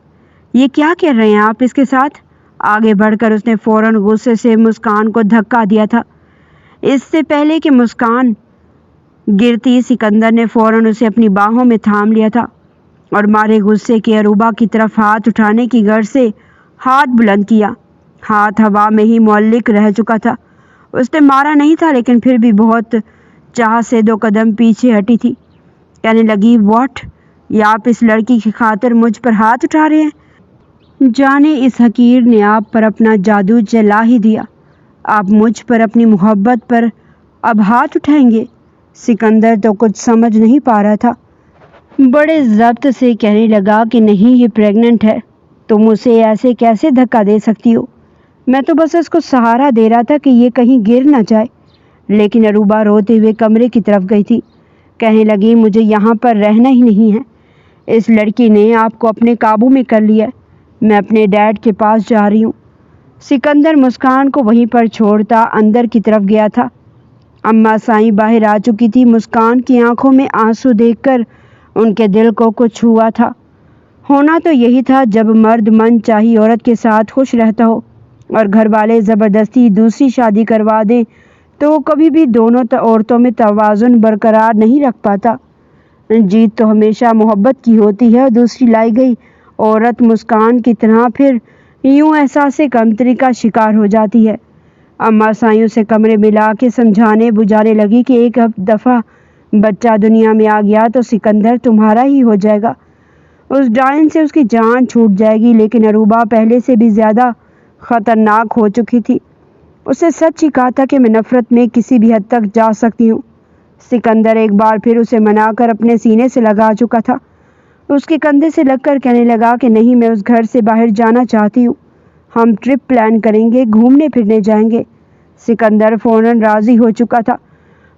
یہ کیا کر رہے ہیں آپ اس کے ساتھ؟ آگے بڑھ کر اس نے فوراً غصے سے مسکان کو دھکا دیا تھا۔ اس سے پہلے کہ مسکان گرتی، سکندر نے فوراً اسے اپنی باہوں میں تھام لیا تھا اور مارے غصے کے عروبہ کی طرف ہاتھ اٹھانے کی غرض سے ہاتھ بلند کیا۔ ہاتھ ہوا میں ہی معلق رہ چکا تھا۔ اس نے مارا نہیں تھا، لیکن پھر بھی بہت چاہ سے 2 قدم پیچھے ہٹی تھی۔ کہنے لگی، واٹ؟ یا آپ اس لڑکی کی خاطر مجھ پر ہاتھ اٹھا رہے ہیں؟ جانے اس حقیر نے آپ پر اپنا جادو چلا ہی دیا۔ آپ مجھ پر اپنی محبت پر اب ہاتھ اٹھائیں گے؟ سکندر تو کچھ سمجھ نہیں پا رہا تھا۔ بڑے ضبط سے کہنے لگا کہ نہیں، یہ پریگننٹ ہے، تم اسے ایسے کیسے دھکا دے سکتی ہو؟ میں تو بس اس کو سہارا دے رہا تھا کہ یہ کہیں گر نہ جائے۔ لیکن عروبہ روتے ہوئے کمرے کی طرف گئی تھی۔ کہنے لگی، مجھے یہاں پر رہنا ہی نہیں ہے۔ اس لڑکی نے آپ کو اپنے قابو میں کر لیا ہے۔ میں اپنے ڈیڈ کے پاس جا رہی ہوں۔ سکندر مسکان کو وہیں پر چھوڑتا اندر کی طرف گیا تھا۔ اماں سائیں باہر آ چکی تھی۔ مسکان کی آنکھوں میں آنسو دیکھ کر ان کے دل کو کچھ ہوا تھا۔ ہونا تو یہی تھا، جب مرد من چاہی عورت کے ساتھ خوش رہتا ہو اور گھر والے زبردستی دوسری شادی کروا دیں تو وہ کبھی بھی دونوں عورتوں میں توازن برقرار نہیں رکھ پاتا۔ جیت تو ہمیشہ محبت کی ہوتی ہے اور دوسری لائی گئی عورت مسکان کی طرح پھر یوں احساس کمتری کا شکار ہو جاتی ہے۔ اماں سائیں اسے کمرے میں لا کے سمجھانے بجھانے لگی کہ ایک دفعہ بچہ دنیا میں آ گیا تو سکندر تمہارا ہی ہو جائے گا، اس ڈائن سے اس کی جان چھوٹ جائے گی۔ لیکن عروبہ پہلے سے بھی زیادہ خطرناک ہو چکی تھی۔ اسے سچ ہی کہا تھا کہ میں نفرت میں کسی بھی حد تک جا سکتی ہوں۔ سکندر ایک بار پھر اسے منا کر اپنے سینے سے لگا چکا تھا۔ اس کے کندھے سے لگ کر کہنے لگا کہ نہیں، میں اس گھر سے باہر جانا چاہتی ہوں، ہم ٹرپ پلان کریں گے، گھومنے پھرنے جائیں گے۔ سکندر فوراً راضی ہو چکا تھا۔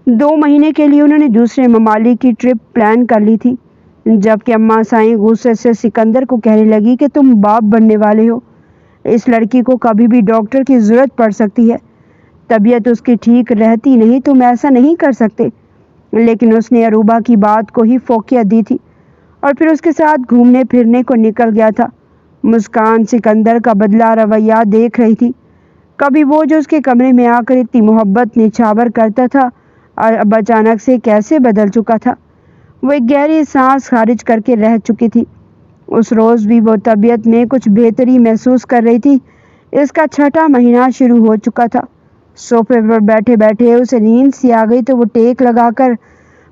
2 مہینے کے لیے انہوں نے دوسرے ممالک کی ٹرپ پلان کر لی تھی۔ جبکہ اماں سائیں غصے سے سکندر کو کہنے لگی کہ تم باپ بننے والے ہو، اس لڑکی کو کبھی بھی ڈاکٹر کی ضرورت پڑ سکتی ہے، طبیعت اس کی ٹھیک رہتی نہیں، تم ایسا نہیں کر سکتے۔ لیکن اس نے اروبا کی بات کو ہی فوقیت دی تھی اور پھر اس کے ساتھ گھومنے پھرنے کو نکل گیا تھا۔ مسکان سکندر کا بدلہ رویہ دیکھ رہی تھی۔ کبھی وہ جو اس کے کمرے میں آ کر اتنی محبت نچھاور کرتا تھا اور اب اچانک سے کیسے بدل چکا تھا۔ وہ ایک گہری سانس خارج کر کے رہ چکی تھی۔ اس روز بھی وہ طبیعت میں کچھ بہتری محسوس کر رہی تھی۔ اس کا چھٹا مہینہ شروع ہو چکا تھا۔ صوفے پر بیٹھے بیٹھے اسے نیند سی آ گئی تو وہ ٹیک لگا کر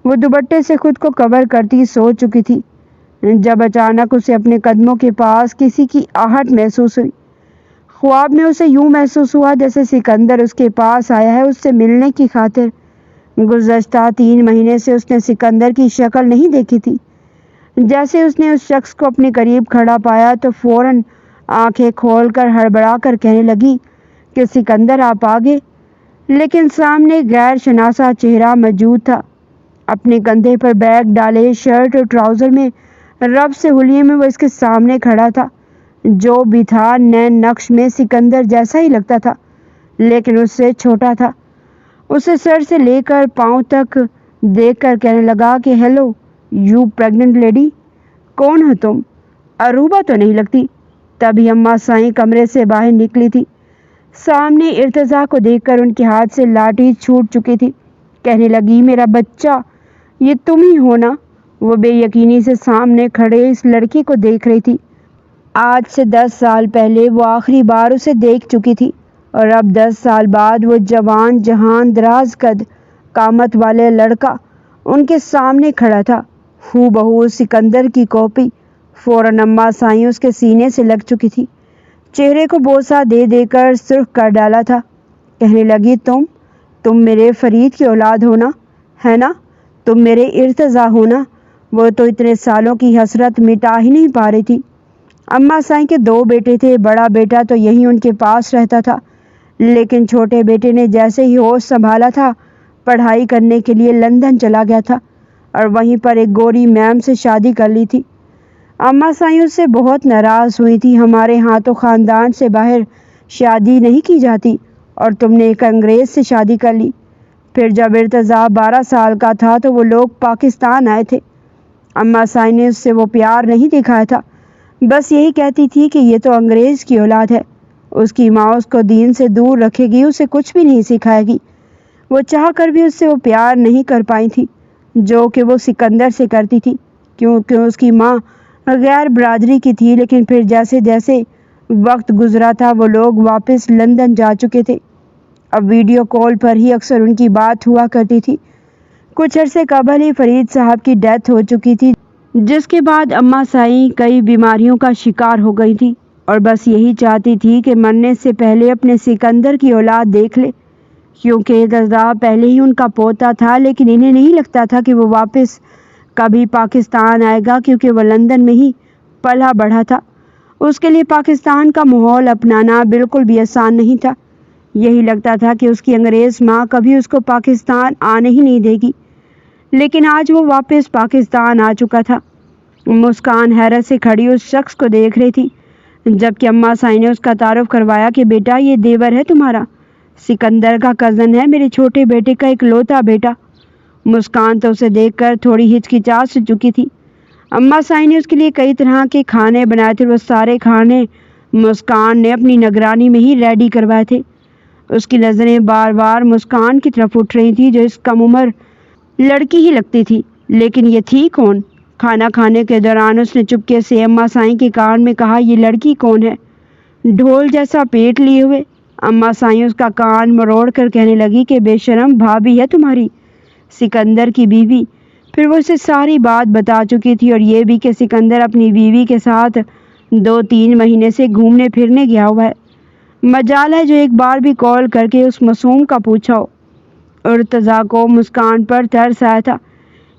وہ دوپٹے سے خود کو کور کرتی سو چکی تھی، جب اچانک اسے اپنے قدموں کے پاس کسی کی آہٹ محسوس ہوئی۔ خواب میں اسے یوں محسوس ہوا جیسے سکندر اس کے پاس آیا ہے اس سے ملنے کی خاطر۔ گزشتہ 3 مہینے سے اس نے سکندر کی شکل نہیں دیکھی تھی۔ جیسے اس نے اس شخص کو اپنے قریب کھڑا پایا تو فوراً آنکھیں کھول کر ہڑبڑا کر کہنے لگی کہ سکندر آپ آ گئے، لیکن سامنے غیر شناسا چہرہ موجود تھا۔ اپنے کندھے پر بیگ ڈالے شرٹ اور ٹراؤزر میں رب سے ہولیے میں وہ اس کے سامنے کھڑا تھا۔ جو بھی تھا نین نقش میں سکندر جیسا ہی لگتا تھا، لیکن اس سے چھوٹا تھا۔ اسے سر سے لے کر پاؤں تک دیکھ کر کہنے لگا کہ ہیلو یو پریگننٹ لیڈی، کون ہو تم؟ اروبا تو نہیں لگتی۔ تبھی اماں سائیں کمرے سے باہر نکلی تھی۔ سامنے ارتضیٰ کو دیکھ کر ان کے ہاتھ سے لاٹھی چھوٹ چکی تھی۔ کہنے لگی میرا بچہ، یہ تم ہی ہو نا؟ وہ بے یقینی سے سامنے کھڑے اس لڑکی کو دیکھ رہی تھی۔ آج سے 10 سال پہلے وہ آخری بار اسے دیکھ چکی تھی اور اب 10 سال بعد وہ جوان جہان دراز قد قامت والے لڑکا ان کے سامنے کھڑا تھا، ہو بہو سکندر کی کاپی۔ فوراً اماں سائیں اس کے سینے سے لگ چکی تھی، چہرے کو بوسہ دے دے کر سرخ کر ڈالا تھا۔ کہنے لگی تم میرے فرید کی اولاد ہو نا، ہے نا؟ تم میرے ارتضیٰ ہو نا؟ وہ تو اتنے سالوں کی حسرت مٹا ہی نہیں پا رہی تھی۔ اماں سائیں کے 2 بیٹے تھے، بڑا بیٹا تو یہیں ان کے پاس رہتا تھا، لیکن چھوٹے بیٹے نے جیسے ہی ہوش سنبھالا تھا پڑھائی کرنے کے لیے لندن چلا گیا تھا اور وہیں پر ایک گوری میم سے شادی کر لی تھی۔ اماں سائیں اس سے بہت ناراض ہوئی تھی۔ ہمارے ہاں تو خاندان سے باہر شادی نہیں کی جاتی اور تم نے ایک انگریز سے شادی کر لی۔ پھر جب ارتضیٰ 12 سال کا تھا تو وہ لوگ پاکستان آئے تھے۔ اماں سائیں نے اس سے وہ پیار نہیں دکھایا تھا، بس یہی کہتی تھی کہ یہ تو انگریز کی اولاد ہے، اس کی ماں اس کو دین سے دور رکھے گی، اسے کچھ بھی نہیں سکھائے گی۔ وہ چاہ کر بھی اس سے وہ پیار نہیں کر پائی تھی جو کہ وہ سکندر سے کرتی تھی، کیونکہ اس کی ماں غیر برادری کی تھی۔ لیکن پھر جیسے جیسے وقت گزرا تھا وہ لوگ واپس لندن جا چکے تھے۔ اب ویڈیو کال پر ہی اکثر ان کی بات ہوا کرتی تھی۔ کچھ عرصے قبل ہی فرید صاحب کی ڈیتھ ہو چکی تھی، جس کے بعد اماں سائیں کئی بیماریوں کا شکار ہو گئی تھی اور بس یہی چاہتی تھی کہ مرنے سے پہلے اپنے سکندر کی اولاد دیکھ لے، کیونکہ ارتضیٰ پہلے ہی ان کا پوتا تھا، لیکن انہیں نہیں لگتا تھا کہ وہ واپس کبھی پاکستان آئے گا، کیونکہ وہ لندن میں ہی پلا بڑھا تھا۔ اس کے لیے پاکستان کا ماحول اپنانا بالکل بھی آسان نہیں تھا۔ یہی لگتا تھا کہ اس کی انگریز ماں کبھی اس کو پاکستان آنے ہی نہیں دے گی، لیکن آج وہ واپس پاکستان آ چکا تھا۔ مسکان حیرت سے کھڑی اس شخص کو دیکھ رہی تھی، جبکہ اماں سائیں نے اس کا تعارف کروایا کہ بیٹا یہ دیور ہے تمہارا، سکندر کا کزن ہے، میرے چھوٹے بیٹے کا اکلوتا بیٹا۔ مسکان تو اسے دیکھ کر تھوڑی ہچکچا سے چکی تھی۔ اماں سائیں نے اس کے لیے کئی طرح کے کھانے بنائے تھے، وہ سارے کھانے مسکان نے اپنی نگرانی میں ہی ریڈی کروائے تھے۔ اس کی نظریں بار بار مسکان کی طرف اٹھ رہی تھی جو اس کم عمر لڑکی ہی لگتی تھی، لیکن یہ تھی کون؟ کھانا کھانے کے دوران اس نے چپکے سے اماں سائیں کے کان میں کہا یہ لڑکی کون ہے؟ ڈھول جیسا پیٹ لیے ہوئے۔ اماں سائیں اس کا کان مروڑ کر کہنے لگی کہ بے شرم بھابھی ہے تمہاری، سکندر کی بیوی۔ پھر وہ اسے ساری بات بتا چکی تھی اور یہ بھی کہ سکندر اپنی بیوی کے ساتھ 2-3 مہینے سے گھومنے پھرنے گیا ہوا ہے۔ مجال ہے جو ایک بار بھی کال کر کے اس معصوم کا پوچھا ہو۔ ارتضیٰ کو مسکان پر ترس آیا تھا۔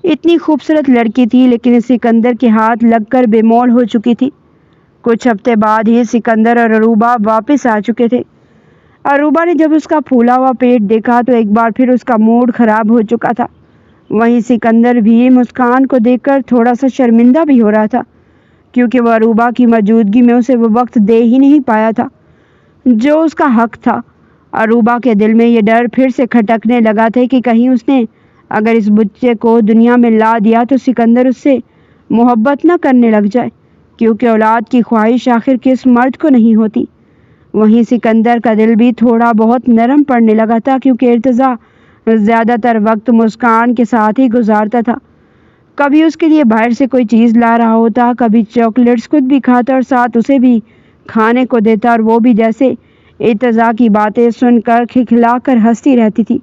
اتنی خوبصورت لڑکی تھی لیکن سکندر کے ہاتھ لگ کر بے مول ہو چکی تھی۔ کچھ ہفتے بعد ہی سکندر اور اروبا واپس آ چکے تھے۔ اروبا نے جب اس کا پھولا ہوا پیٹ دیکھا تو ایک بار پھر اس کا موڈ خراب ہو چکا تھا۔ وہیں سکندر بھی مسکان کو دیکھ کر تھوڑا سا شرمندہ بھی ہو رہا تھا، کیونکہ وہ اروبا کی موجودگی میں اسے وہ وقت دے ہی نہیں پایا تھا جو اس کا حق تھا۔ اروبا کے دل میں یہ ڈر پھر سے کھٹکنے لگا تھا کہ کہیں اس نے اگر اس بچے کو دنیا میں لا دیا تو سکندر اس سے محبت نہ کرنے لگ جائے، کیونکہ اولاد کی خواہش آخر کس مرد کو نہیں ہوتی۔ وہیں سکندر کا دل بھی تھوڑا بہت نرم پڑنے لگا تھا، کیونکہ ارتضیٰ زیادہ تر وقت مسکان کے ساتھ ہی گزارتا تھا۔ کبھی اس کے لیے باہر سے کوئی چیز لا رہا ہوتا، کبھی چاکلیٹس خود بھی کھاتا اور ساتھ اسے بھی کھانے کو دیتا، اور وہ بھی جیسے ارتضیٰ کی باتیں سن کر کھلکھلا کر ہنستی رہتی تھی۔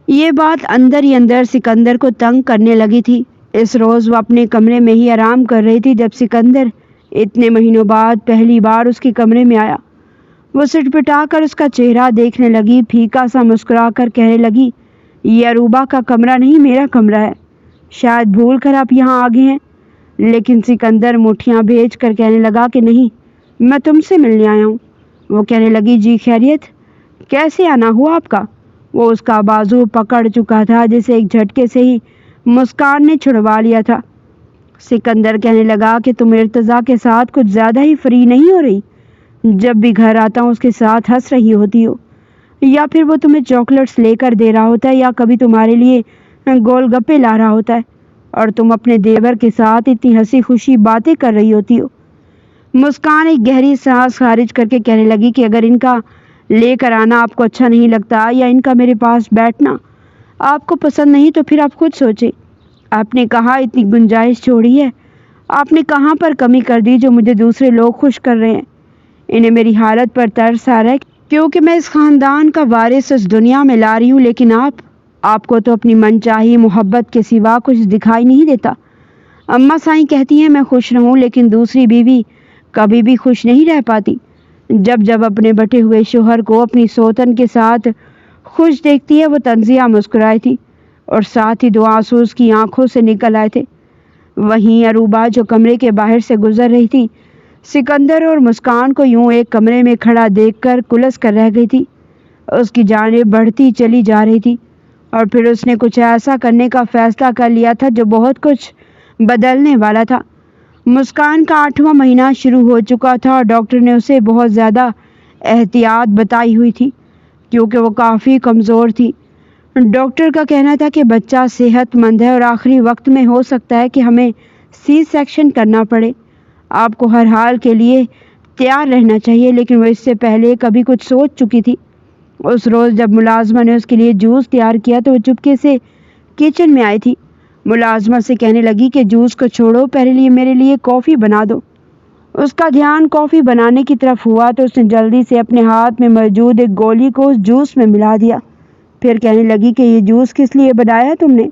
یہ بات اندر ہی اندر سکندر کو تنگ کرنے لگی تھی۔ اس روز وہ اپنے کمرے میں ہی آرام کر رہی تھی جب سکندر اتنے مہینوں بعد پہلی بار اس کے کمرے میں آیا۔ وہ سٹپٹا کر اس کا چہرہ دیکھنے لگی، پھیکا سا مسکرا کر کہنے لگی، یہ اروبا کا کمرہ نہیں، میرا کمرہ ہے، شاید بھول کر آپ یہاں آ گئے ہیں۔ لیکن سکندر مٹھیاں بھیج کر کہنے لگا کہ نہیں، میں تم سے ملنے آیا ہوں۔ وہ کہنے لگی، جی خیریت، کیسے آنا ہوا آپ کا؟ وہ اس کا بازو پکڑ چکا تھا جسے ایک جھٹکے سے ہی مسکان نے چھڑوا لیا تھا۔ سکندر کہنے لگا کہ تم ارتضیٰ کے ساتھ کچھ زیادہ ہی فری نہیں ہو رہی؟ جب بھی گھر آتا ہوں اس کے ساتھ ہنس رہی ہوتی ہو، یا پھر وہ تمہیں چاکلیٹس لے کر دے رہا ہوتا ہے، یا کبھی تمہارے لیے گول گپے لا رہا ہوتا ہے، اور تم اپنے دیور کے ساتھ اتنی ہنسی خوشی باتیں کر رہی ہوتی ہو۔ مسکان ایک گہری سانس خارج کر کے کہنے لگی کہ اگر ان کا لے کر آنا آپ کو اچھا نہیں لگتا یا ان کا میرے پاس بیٹھنا آپ کو پسند نہیں تو پھر آپ خود سوچیں۔ آپ نے کہاں اتنی گنجائش چھوڑی ہے؟ آپ نے کہاں پر کمی کر دی جو مجھے دوسرے لوگ خوش کر رہے ہیں؟ انہیں میری حالت پر ترس آ رہا ہے کیونکہ میں اس خاندان کا وارث اس دنیا میں لا رہی ہوں، لیکن آپ کو تو اپنی من چاہی محبت کے سوا کچھ دکھائی نہیں دیتا۔ اماں سائیں کہتی ہیں میں خوش رہوں، لیکن دوسری بیوی کبھی بھی خوش نہیں رہ پاتی۔ جب اپنے بٹے ہوئے شوہر کو اپنی سوتن کے ساتھ خوش دیکھتی ہے۔ وہ تنزیہ مسکرائی تھی اور ساتھ ہی دو آنسو اس کی آنکھوں سے نکل آئے تھے۔ وہیں اروبا جو کمرے کے باہر سے گزر رہی تھی، سکندر اور مسکان کو یوں ایک کمرے میں کھڑا دیکھ کر کلس کر رہ گئی تھی۔ اس کی جانب بڑھتی چلی جا رہی تھی اور پھر اس نے کچھ ایسا کرنے کا فیصلہ کر لیا تھا جو بہت کچھ بدلنے والا تھا۔ مسکان کا 8واں مہینہ شروع ہو چکا تھا اور ڈاکٹر نے اسے بہت زیادہ احتیاط بتائی ہوئی تھی کیونکہ وہ کافی کمزور تھی۔ ڈاکٹر کا کہنا تھا کہ بچہ صحت مند ہے اور آخری وقت میں ہو سکتا ہے کہ ہمیں سی سیکشن کرنا پڑے۔ آپ کو ہر حال کے لیے تیار رہنا چاہیے، لیکن وہ اس سے پہلے کبھی کچھ سوچ چکی تھی۔ اس روز جب ملازمہ نے اس کے لیے جوس تیار کیا تو وہ چپکے سے کچن میں آئی تھی۔ ملازمہ سے کہنے لگی کہ جوس کو چھوڑو، پہلے میرے لیے کافی بنا دو۔ اس کا دھیان کافی بنانے کی طرف ہوا تو اس نے جلدی سے اپنے ہاتھ میں موجود ایک گولی کو اس جوس میں ملا دیا۔ پھر کہنے لگی کہ یہ جوس کس لیے بنایا تم نے؟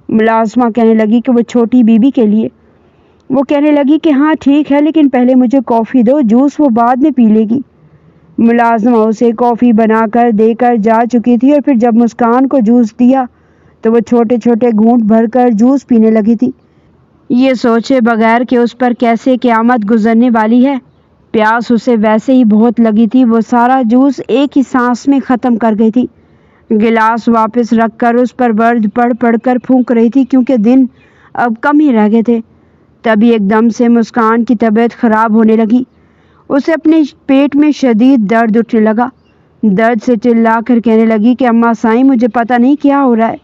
ملازمہ کہنے لگی کہ وہ چھوٹی بیوی کے لیے۔ وہ کہنے لگی کہ ہاں ٹھیک ہے، لیکن پہلے مجھے کافی دو، جوس وہ بعد میں پی لے گی۔ ملازمہ اسے کافی بنا کر دے کر جا چکی تھی اور پھر جب مسکان کو جوس دیا تو وہ چھوٹے چھوٹے گھونٹ بھر کر جوس پینے لگی تھی، یہ سوچے بغیر کہ اس پر کیسے قیامت گزرنے والی ہے۔ پیاس اسے ویسے ہی بہت لگی تھی، وہ سارا جوس ایک ہی سانس میں ختم کر گئی تھی۔ گلاس واپس رکھ کر اس پر ورد پڑھ کر پھونک رہی تھی کیونکہ دن اب کم ہی رہ گئے تھے۔ تبھی ایک دم سے مسکان کی طبیعت خراب ہونے لگی۔ اسے اپنے پیٹ میں شدید درد اٹھنے لگا۔ درد سے چلا کر کہنے لگی کہ اماں سائیں مجھے پتہ نہیں کیا ہو رہا ہے،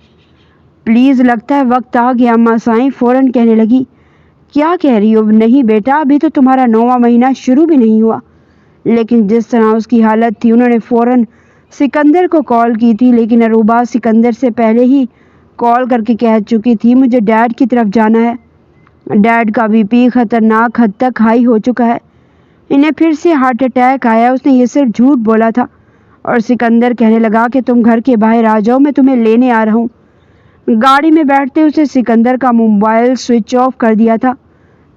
پلیز لگتا ہے وقت آ گیا۔ اماں سائیں فوراً کہنے لگی، کیا کہہ رہی ہو؟ نہیں بیٹا، ابھی تو تمہارا 9واں مہینہ شروع بھی نہیں ہوا۔ لیکن جس طرح اس کی حالت تھی انہوں نے فوراً سکندر کو کال کی تھی، لیکن اروبا سکندر سے پہلے ہی کال کر کے کہہ چکی تھی مجھے ڈیڈ کی طرف جانا ہے، ڈیڈ کا بی پی خطرناک حد تک ہائی ہو چکا ہے، انہیں پھر سے ہارٹ اٹیک آیا۔ اس نے یہ صرف جھوٹ بولا تھا اور سکندر کہنے لگا کہ تم گھر کے باہر آ جاؤ، میں تمہیں لینے آ رہا ہوں۔ گاڑی میں بیٹھتے اسے سکندر کا موبائل سوئچ آف کر دیا تھا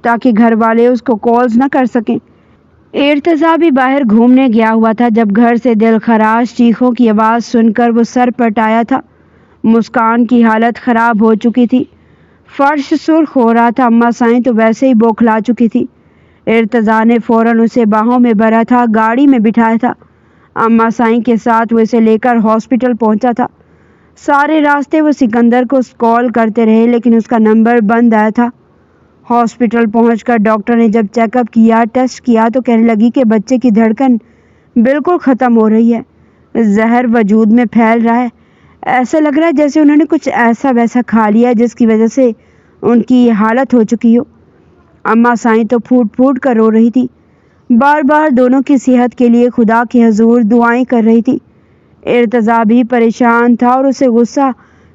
تاکہ گھر والے اس کو کالز نہ کر سکیں۔ ارتضیٰ بھی باہر گھومنے گیا ہوا تھا جب گھر سے دل خراش چیخوں کی آواز سن کر وہ سر پٹایا تھا۔ مسکان کی حالت خراب ہو چکی تھی، فرش سرخ ہو رہا تھا، اماں سائیں تو ویسے ہی بوکھلا چکی تھی۔ ارتضیٰ نے فوراً اسے باہوں میں بھرا تھا، گاڑی میں بٹھایا تھا، اماں سائیں کے ساتھ وہ اسے لے کر ہاسپٹل پہنچا تھا۔ سارے راستے وہ سکندر کو کال کرتے رہے لیکن اس کا نمبر بند آیا تھا۔ ہاسپٹل پہنچ کر ڈاکٹر نے جب چیک اپ کیا، ٹیسٹ کیا تو کہنے لگی کہ بچے کی دھڑکن بالکل ختم ہو رہی ہے، زہر وجود میں پھیل رہا ہے، ایسا لگ رہا ہے جیسے انہوں نے کچھ ایسا ویسا کھا لیا جس کی وجہ سے ان کی یہ حالت ہو چکی ہو۔ اماں سائیں تو پھوٹ پھوٹ کر رو رہی تھی، بار بار دونوں کی صحت کے لیے خدا کے حضور دعائیں کر رہی تھی۔ ارتضیٰ بھی پریشان تھا اور اسے غصہ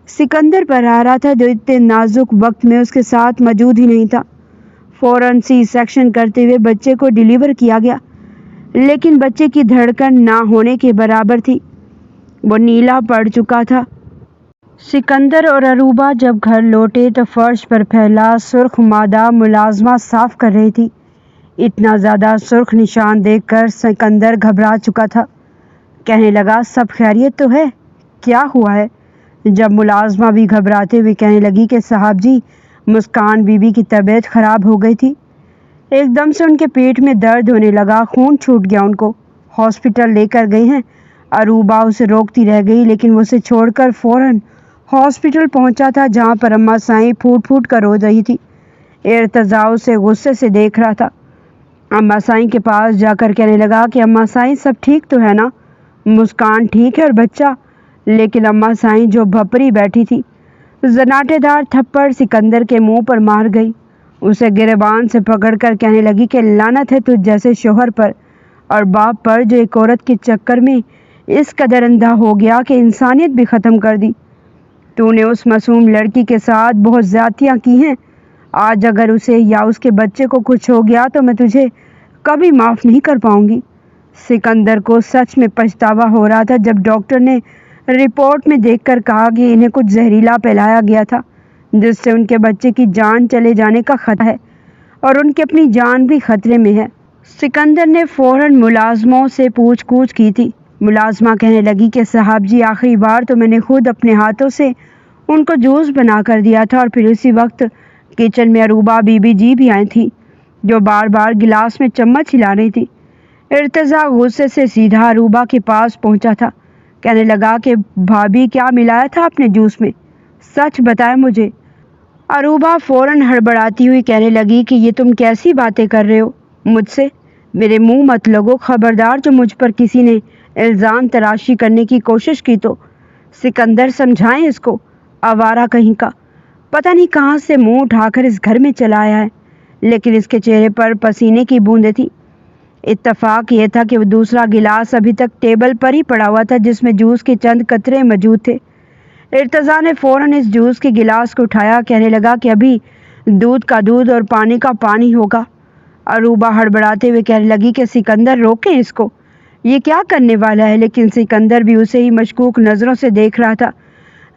سکندر پر آ رہا تھا جو اتنے نازک وقت میں اس کے ساتھ موجود ہی نہیں تھا۔ فوراً سی سیکشن کرتے ہوئے بچے کو ڈیلیور کیا گیا، لیکن بچے کی دھڑکن نہ ہونے کے برابر تھی، وہ نیلا پڑ چکا تھا۔ سکندر اور اروبہ جب گھر لوٹے تو فرش پر پھیلا سرخ مادہ ملازمہ صاف کر رہی تھی۔ اتنا زیادہ سرخ نشان دیکھ کر سکندر گھبرا چکا تھا، کہنے لگا سب خیریت تو ہے؟ کیا ہوا ہے؟ جب ملازمہ بھی گھبراتے ہوئے کہنے لگی کہ صاحب جی مسکان بی بی کی طبیعت خراب ہو گئی تھی، ایک دم سے ان کے پیٹ میں درد ہونے لگا، خون چھوٹ گیا ان کو، ہاسپٹل لے کر گئے ہیں۔ اروبہ اسے روکتی رہ گئی لیکن وہ اسے چھوڑ کر فوراً ہاسپٹل پہنچا تھا جہاں پر اماں سائیں پھوٹ پھوٹ کر رو رہی تھی۔ ارتضیٰ اسے غصے سے دیکھ رہا تھا۔ اماں سائیں کے پاس جا کر کہنے لگا کہ اماں سائیں سب ٹھیک تو ہے نا؟ مسکان ٹھیک ہے اور بچہ؟ لیکن اماں سائیں جو بھپری بیٹھی تھی، زناٹے دار تھپڑ سکندر کے منہ پر مار گئی، اسے گریبان سے پکڑ کر کہنے لگی کہ لعنت ہے تجھ جیسے شوہر پر اور باپ پر جو ایک عورت کے چکر میں اس قدر اندھا ہو گیا کہ انسانیت بھی ختم کر دی۔ تو نے اس معصوم لڑکی کے ساتھ بہت زیادتیاں کی ہیں، آج اگر اسے یا اس کے بچے کو کچھ ہو گیا تو میں تجھے کبھی معاف نہیں کر پاؤں گی۔ سکندر کو سچ میں پچھتاوا ہو رہا تھا جب ڈاکٹر نے رپورٹ میں دیکھ کر کہا کہ انہیں کچھ زہریلا پلایا گیا تھا جس سے ان کے بچے کی جان چلے جانے کا خطرہ ہے اور ان کی اپنی جان بھی خطرے میں ہے۔ سکندر نے فوراً ملازموں سے پوچھ گچھ کی تھی۔ ملازمہ کہنے لگی کہ صاحب جی آخری بار تو میں نے خود اپنے ہاتھوں سے ان کو جوس بنا کر دیا تھا اور پھر اسی وقت کچن میں اروبہ بی بی جی بھی آئی تھی جو بار بار گلاس میں چمچ ہلا رہی تھی۔ ارتضیٰ غصے سے سیدھا اروبہ کے پاس پہنچا تھا، کہنے لگا کہ بھابھی کیا ملایا تھا اپنے جوس میں؟ سچ بتائے مجھے۔ اروبہ فوراً ہڑبڑاتی ہوئی کہنے لگی کہ یہ تم کیسی باتیں کر رہے ہو مجھ سے؟ میرے منہ مت لگو، خبردار جو مجھ پر کسی نے الزام تراشی کرنے کی کوشش کی تو۔ سکندر سمجھائیں اس کو، آوارہ کہیں کا، پتہ نہیں کہاں سے منہ اٹھا کر اس گھر میں چلا آیا ہے، لیکن اس کے چہرے پر پسینے کی بوندیں تھیں۔ اتفاق یہ تھا کہ وہ دوسرا گلاس ابھی تک ٹیبل پر ہی پڑا ہوا تھا جس میں جوس کے چند قطرے موجود تھے۔ ارتضیٰ نے فوراً اس جوس کے گلاس کو اٹھایا، کہنے لگا کہ ابھی دودھ کا دودھ اور پانی کا پانی ہوگا۔ اروبہ ہڑبڑاتے ہوئے کہنے لگی کہ سکندر روکیں اس کو، یہ کیا کرنے والا ہے؟ لیکن سکندر بھی اسے ہی مشکوک نظروں سے دیکھ رہا تھا۔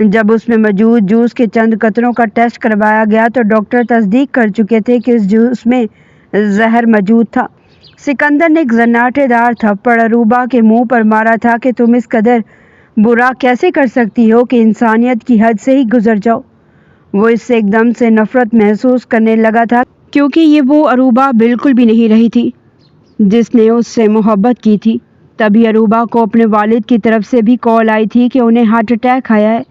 جب اس میں موجود جوس کے چند قطروں کا ٹیسٹ کروایا گیا تو ڈاکٹر تصدیق کر چکے تھے کہ اس جوس میں زہر موجود تھا۔ سکندر نے ایک زناٹے دار تھپڑ اروبہ کے منہ پر مارا تھا کہ تم اس قدر برا کیسے کر سکتی ہو کہ انسانیت کی حد سے ہی گزر جاؤ۔ وہ اس سے ایک دم سے نفرت محسوس کرنے لگا تھا کیونکہ یہ وہ اروبہ بالکل بھی نہیں رہی تھی جس نے اس سے محبت کی تھی۔ تبھی اروبہ کو اپنے والد کی طرف سے بھی کال آئی تھی کہ انہیں ہارٹ اٹیک آیا ہے،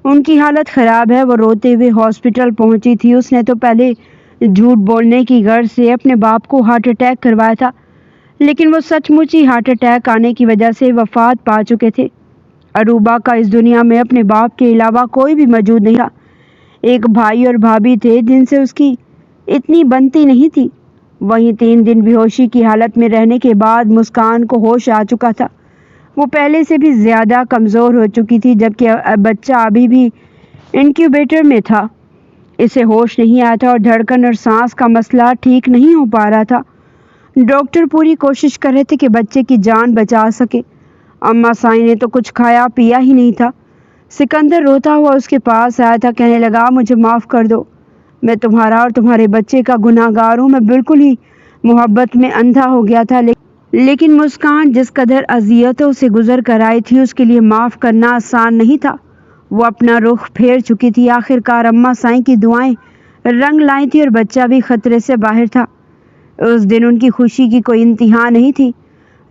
ان کی حالت خراب ہے۔ وہ روتے ہوئے ہاسپٹل پہنچی تھی۔ اس نے تو پہلے جھوٹ بولنے کی غرض سے اپنے باپ کو ہارٹ اٹیک کروایا تھا، لیکن وہ سچ مچ ہی ہارٹ اٹیک آنے کی وجہ سے وفات پا چکے تھے۔ اروبہ کا اس دنیا میں اپنے باپ کے علاوہ کوئی بھی موجود نہیں تھا۔ ایک بھائی اور بھابھی تھے جن سے اس کی اتنی بنتی نہیں تھی۔ وہیں 3 دن بے ہوشی کی حالت میں رہنے کے بعد مسکان کو ہوش آ چکا تھا۔ وہ پہلے سے بھی زیادہ کمزور ہو چکی تھی جبکہ بچہ ابھی بھی انکیوبیٹر میں تھا۔ اسے ہوش نہیں آیا تھا اور دھڑکن اور سانس کا مسئلہ ٹھیک نہیں ہو پا رہا تھا۔ ڈاکٹر پوری کوشش کر رہے تھے کہ بچے کی جان بچا سکے۔ اماں سائیں نے تو کچھ کھایا پیا ہی نہیں تھا۔ سکندر روتا ہوا اس کے پاس آیا تھا، کہنے لگا مجھے معاف کر دو، میں تمہارا اور تمہارے بچے کا گناہ گار ہوں، میں بالکل ہی محبت میں اندھا ہو گیا تھا، لیکن مسکان جس قدر اذیتوں سے گزر کر آئی تھی اس کے لیے معاف کرنا آسان نہیں تھا۔ وہ اپنا رخ پھیر چکی تھی۔ آخر کار اماں سائیں کی دعائیں رنگ لائی تھی اور بچہ بھی خطرے سے باہر تھا۔ اس دن ان کی خوشی کی کوئی انتہا نہیں تھی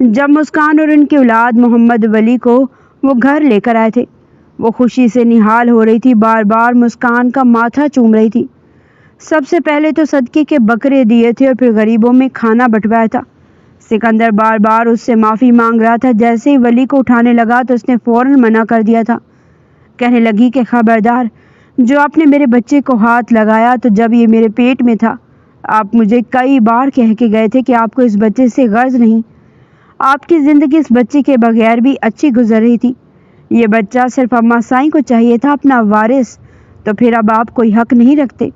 جب مسکان اور ان کی اولاد محمد ولی کو وہ گھر لے کر آئے تھے۔ وہ خوشی سے نہال ہو رہی تھی، بار بار مسکان کا ماتھا چوم رہی تھی۔ سب سے پہلے تو صدقے کے بکرے دیے تھے اور پھر غریبوں میں کھانا بٹوایا تھا۔ سکندر بار بار اس سے معافی مانگ رہا تھا۔ جیسے ہی ولی کو اٹھانے لگا تو اس نے فوراً منع کر دیا تھا۔ کہنے لگی کہ خبردار، جو آپ نے میرے بچے کو ہاتھ لگایا تو جب یہ میرے پیٹ میں تھا، آپ مجھے کئی بار کہہ کے گئے تھے کہ آپ کو اس بچے سے غرض نہیں۔ آپ کی زندگی اس بچے کے بغیر بھی اچھی گزر رہی تھی۔ یہ بچہ صرف اماں سائیں کو چاہیے تھا اپنا وارث، تو پھر اب آپ کوئی حق نہیں رکھتے۔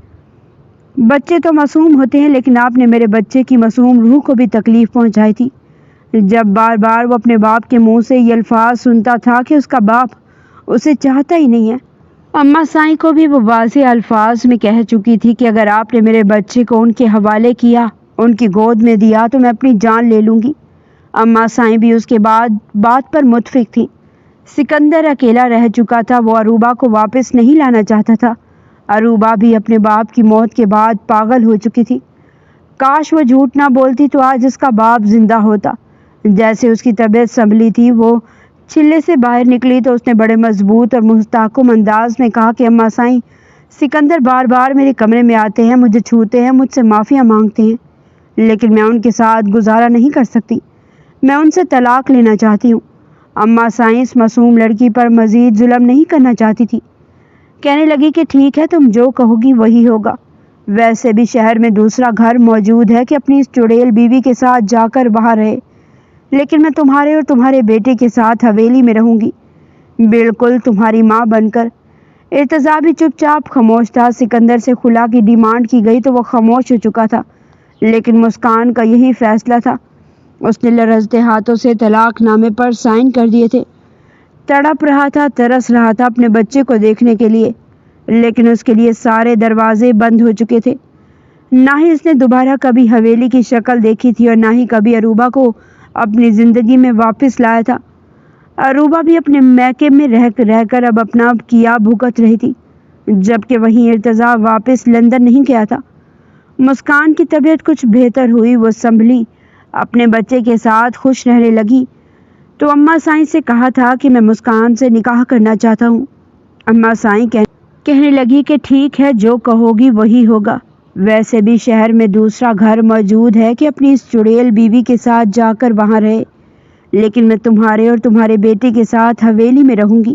بچے تو معصوم ہوتے ہیں، لیکن آپ نے میرے بچے کی معصوم روح کو بھی تکلیف پہنچائی تھی، جب بار بار وہ اپنے باپ کے منہ سے یہ الفاظ سنتا تھا کہ اس کا باپ اسے چاہتا ہی نہیں ہے۔ اماں سائیں کو بھی وہ واضح الفاظ میں کہہ چکی تھی کہ اگر آپ نے میرے بچے کو ان کے حوالے کیا، ان کی گود میں دیا، تو میں اپنی جان لے لوں گی۔ اماں سائیں بھی اس کے بعد بات پر متفق تھی۔ سکندر اکیلا رہ چکا تھا، وہ اروبا کو واپس نہیں لانا چاہتا تھا۔ اروبا بھی اپنے باپ کی موت کے بعد پاگل ہو چکی تھی۔ کاش وہ جھوٹ نہ بولتی تو آج اس کا باپ زندہ ہوتا۔ جیسے اس کی طبیعت سنبھلی تھی، وہ چلے سے باہر نکلی تو اس نے بڑے مضبوط اور مستحکم انداز میں کہا کہ اماں سائیں، سکندر بار بار میرے کمرے میں آتے ہیں، مجھے چھوتے ہیں، مجھ سے معافیاں مانگتے ہیں، لیکن میں ان کے ساتھ گزارا نہیں کر سکتی۔ میں ان سے طلاق لینا چاہتی ہوں۔ اماں سائیں اس معصوم لڑکی پر مزید ظلم نہیں کرنا چاہتی تھی۔ کہنے لگی کہ ٹھیک ہے، تم جو کہو گی وہی ہوگا۔ ویسے بھی شہر میں دوسرا گھر موجود ہے کہ اپنی اس چڑیل بیوی کے ساتھ جا کر وہاں رہے، لیکن میں تمہارے اور تمہارے بیٹے کے ساتھ حویلی میں رہوں گی، بالکل تمہاری ماں بن کر۔ ارتضیٰ بھی چپ چاپ خاموش تھا۔ سکندر سے خلا کی ڈیمانڈ کی گئی تو وہ خاموش ہو چکا تھا، لیکن مسکان کا یہی فیصلہ تھا۔ اس نے لرزتے ہاتھوں سے طلاق نامے پر سائن کر دیے تھے۔ تڑپ رہا تھا، ترس رہا تھا اپنے بچے کو دیکھنے کے لیے، لیکن اس کے لیے سارے دروازے بند ہو چکے تھے۔ نہ ہی اس نے دوبارہ کبھی حویلی کی شکل دیکھی تھی اور نہ ہی کبھی اروبا کو اپنی زندگی میں واپس لایا تھا۔ اروبا بھی اپنے میکے میں رہ کر اب اپنا کیا بھگت رہی تھی، جبکہ وہیں ارتضیٰ واپس لندن نہیں گیا تھا۔ مسکان کی طبیعت کچھ بہتر ہوئی، وہ سنبھلی، اپنے بچے کے ساتھ خوش رہنے لگی۔ تو اماں سائیں سے کہا تھا کہ میں مسکان سے نکاح کرنا چاہتا ہوں۔ اماں سائیں کہنے لگی کہ ٹھیک ہے، جو کہو گی وہی ہوگا۔ ویسے بھی شہر میں دوسرا گھر موجود ہے کہ اپنی اس چڑیل بیوی کے ساتھ جا کر وہاں رہے، لیکن میں تمہارے اور تمہارے بیٹے کے ساتھ حویلی میں رہوں گی،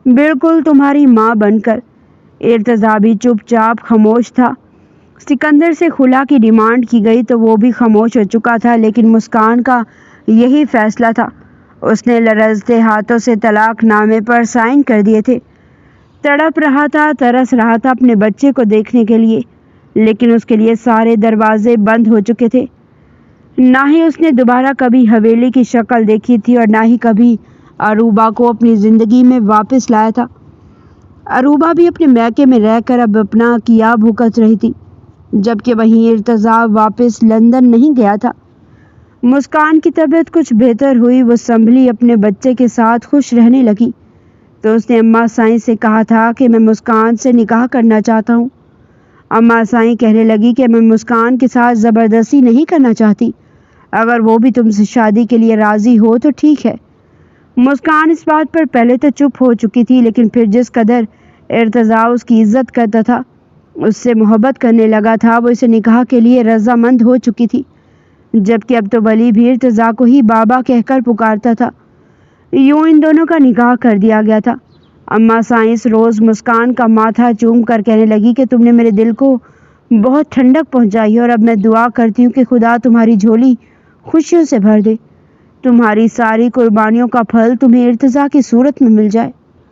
بالکل تمہاری ماں بن کر۔ ارتضیٰ بھی چپ چاپ خاموش تھا۔ سکندر سے خلا کی ڈیمانڈ کی گئی تو وہ بھی خاموش ہو چکا تھا، لیکن مسکان کا یہی فیصلہ تھا۔ اس نے لرزتے ہاتھوں سے طلاق نامے پر سائن کر دیے تھے۔ تڑپ رہا تھا، ترس رہا تھا اپنے بچے کو دیکھنے کے لیے، لیکن اس کے لیے سارے دروازے بند ہو چکے تھے۔ نہ ہی اس نے دوبارہ کبھی حویلی کی شکل دیکھی تھی اور نہ ہی کبھی اروبا کو اپنی زندگی میں واپس لایا تھا۔ اروبا بھی اپنے میکے میں رہ کر اب اپنا کیا بھگت رہی تھی، جبکہ وہیں ارتضیٰ واپس لندن نہیں گیا تھا۔ مسکان کی طبیعت کچھ بہتر ہوئی، وہ سنبھلی، اپنے بچے کے ساتھ خوش رہنے لگی۔ تو اس نے اماں سائیں سے کہا تھا کہ میں مسکان سے نکاح کرنا چاہتا ہوں۔ اماں سائیں کہنے لگی کہ میں مسکان کے ساتھ زبردستی نہیں کرنا چاہتی، اگر وہ بھی تم سے شادی کے لیے راضی ہو تو ٹھیک ہے۔ مسکان اس بات پر پہلے تو چپ ہو چکی تھی، لیکن پھر جس قدر ارتضیٰ اس کی عزت کرتا تھا، اس سے محبت کرنے لگا تھا، وہ اسے نکاح کے لیے رضامند ہو چکی تھی، جبکہ اب تو ولی بھی ارتضیٰ کو ہی بابا کہہ کر پکارتا تھا۔ یوں ان دونوں کا نکاح کر دیا گیا تھا۔ اماں سائیں اس روز مسکان کا ماتھا چوم کر کہنے لگی کہ تم نے میرے دل کو بہت ٹھنڈک پہنچائی ہے، اور اب میں دعا کرتی ہوں کہ خدا تمہاری جھولی خوشیوں سے بھر دے، تمہاری ساری قربانیوں کا پھل تمہیں ارتضیٰ کی صورت میں مل جائے۔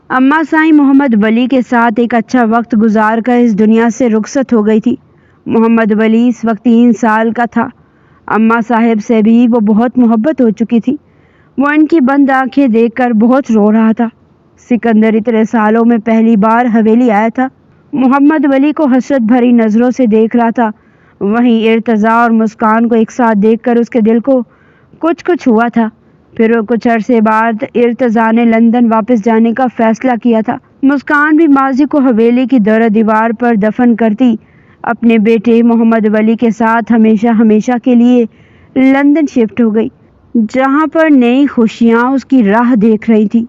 اماں سائیں محمد ولی کے ساتھ ایک اچھا وقت گزار کر اس دنیا سے رخصت ہو گئی تھی۔ محمد ولی اس وقت 3 سال کا تھا۔ اماں صاحب سے بھی وہ بہت محبت ہو چکی تھی۔ وہ ان کی بند آنکھیں دیکھ کر بہت رو رہا تھا۔ سکندر اتنے سالوں میں پہلی بار حویلی آیا تھا۔ محمد ولی کو حسرت بھری نظروں سے دیکھ رہا تھا۔ وہیں ارتضیٰ اور مسکان کو ایک ساتھ دیکھ کر اس کے دل کو کچھ ہوا تھا۔ پھر وہ کچھ عرصے بعد ارتضیٰ نے لندن واپس جانے کا فیصلہ کیا تھا۔ مسکان بھی ماضی کو حویلی کی در و دیوار پر دفن کرتی اپنے بیٹے محمد ولی کے ساتھ ہمیشہ کے لیے لندن شفٹ ہو گئی، جہاں پر نئی خوشیاں اس کی راہ دیکھ رہی تھی۔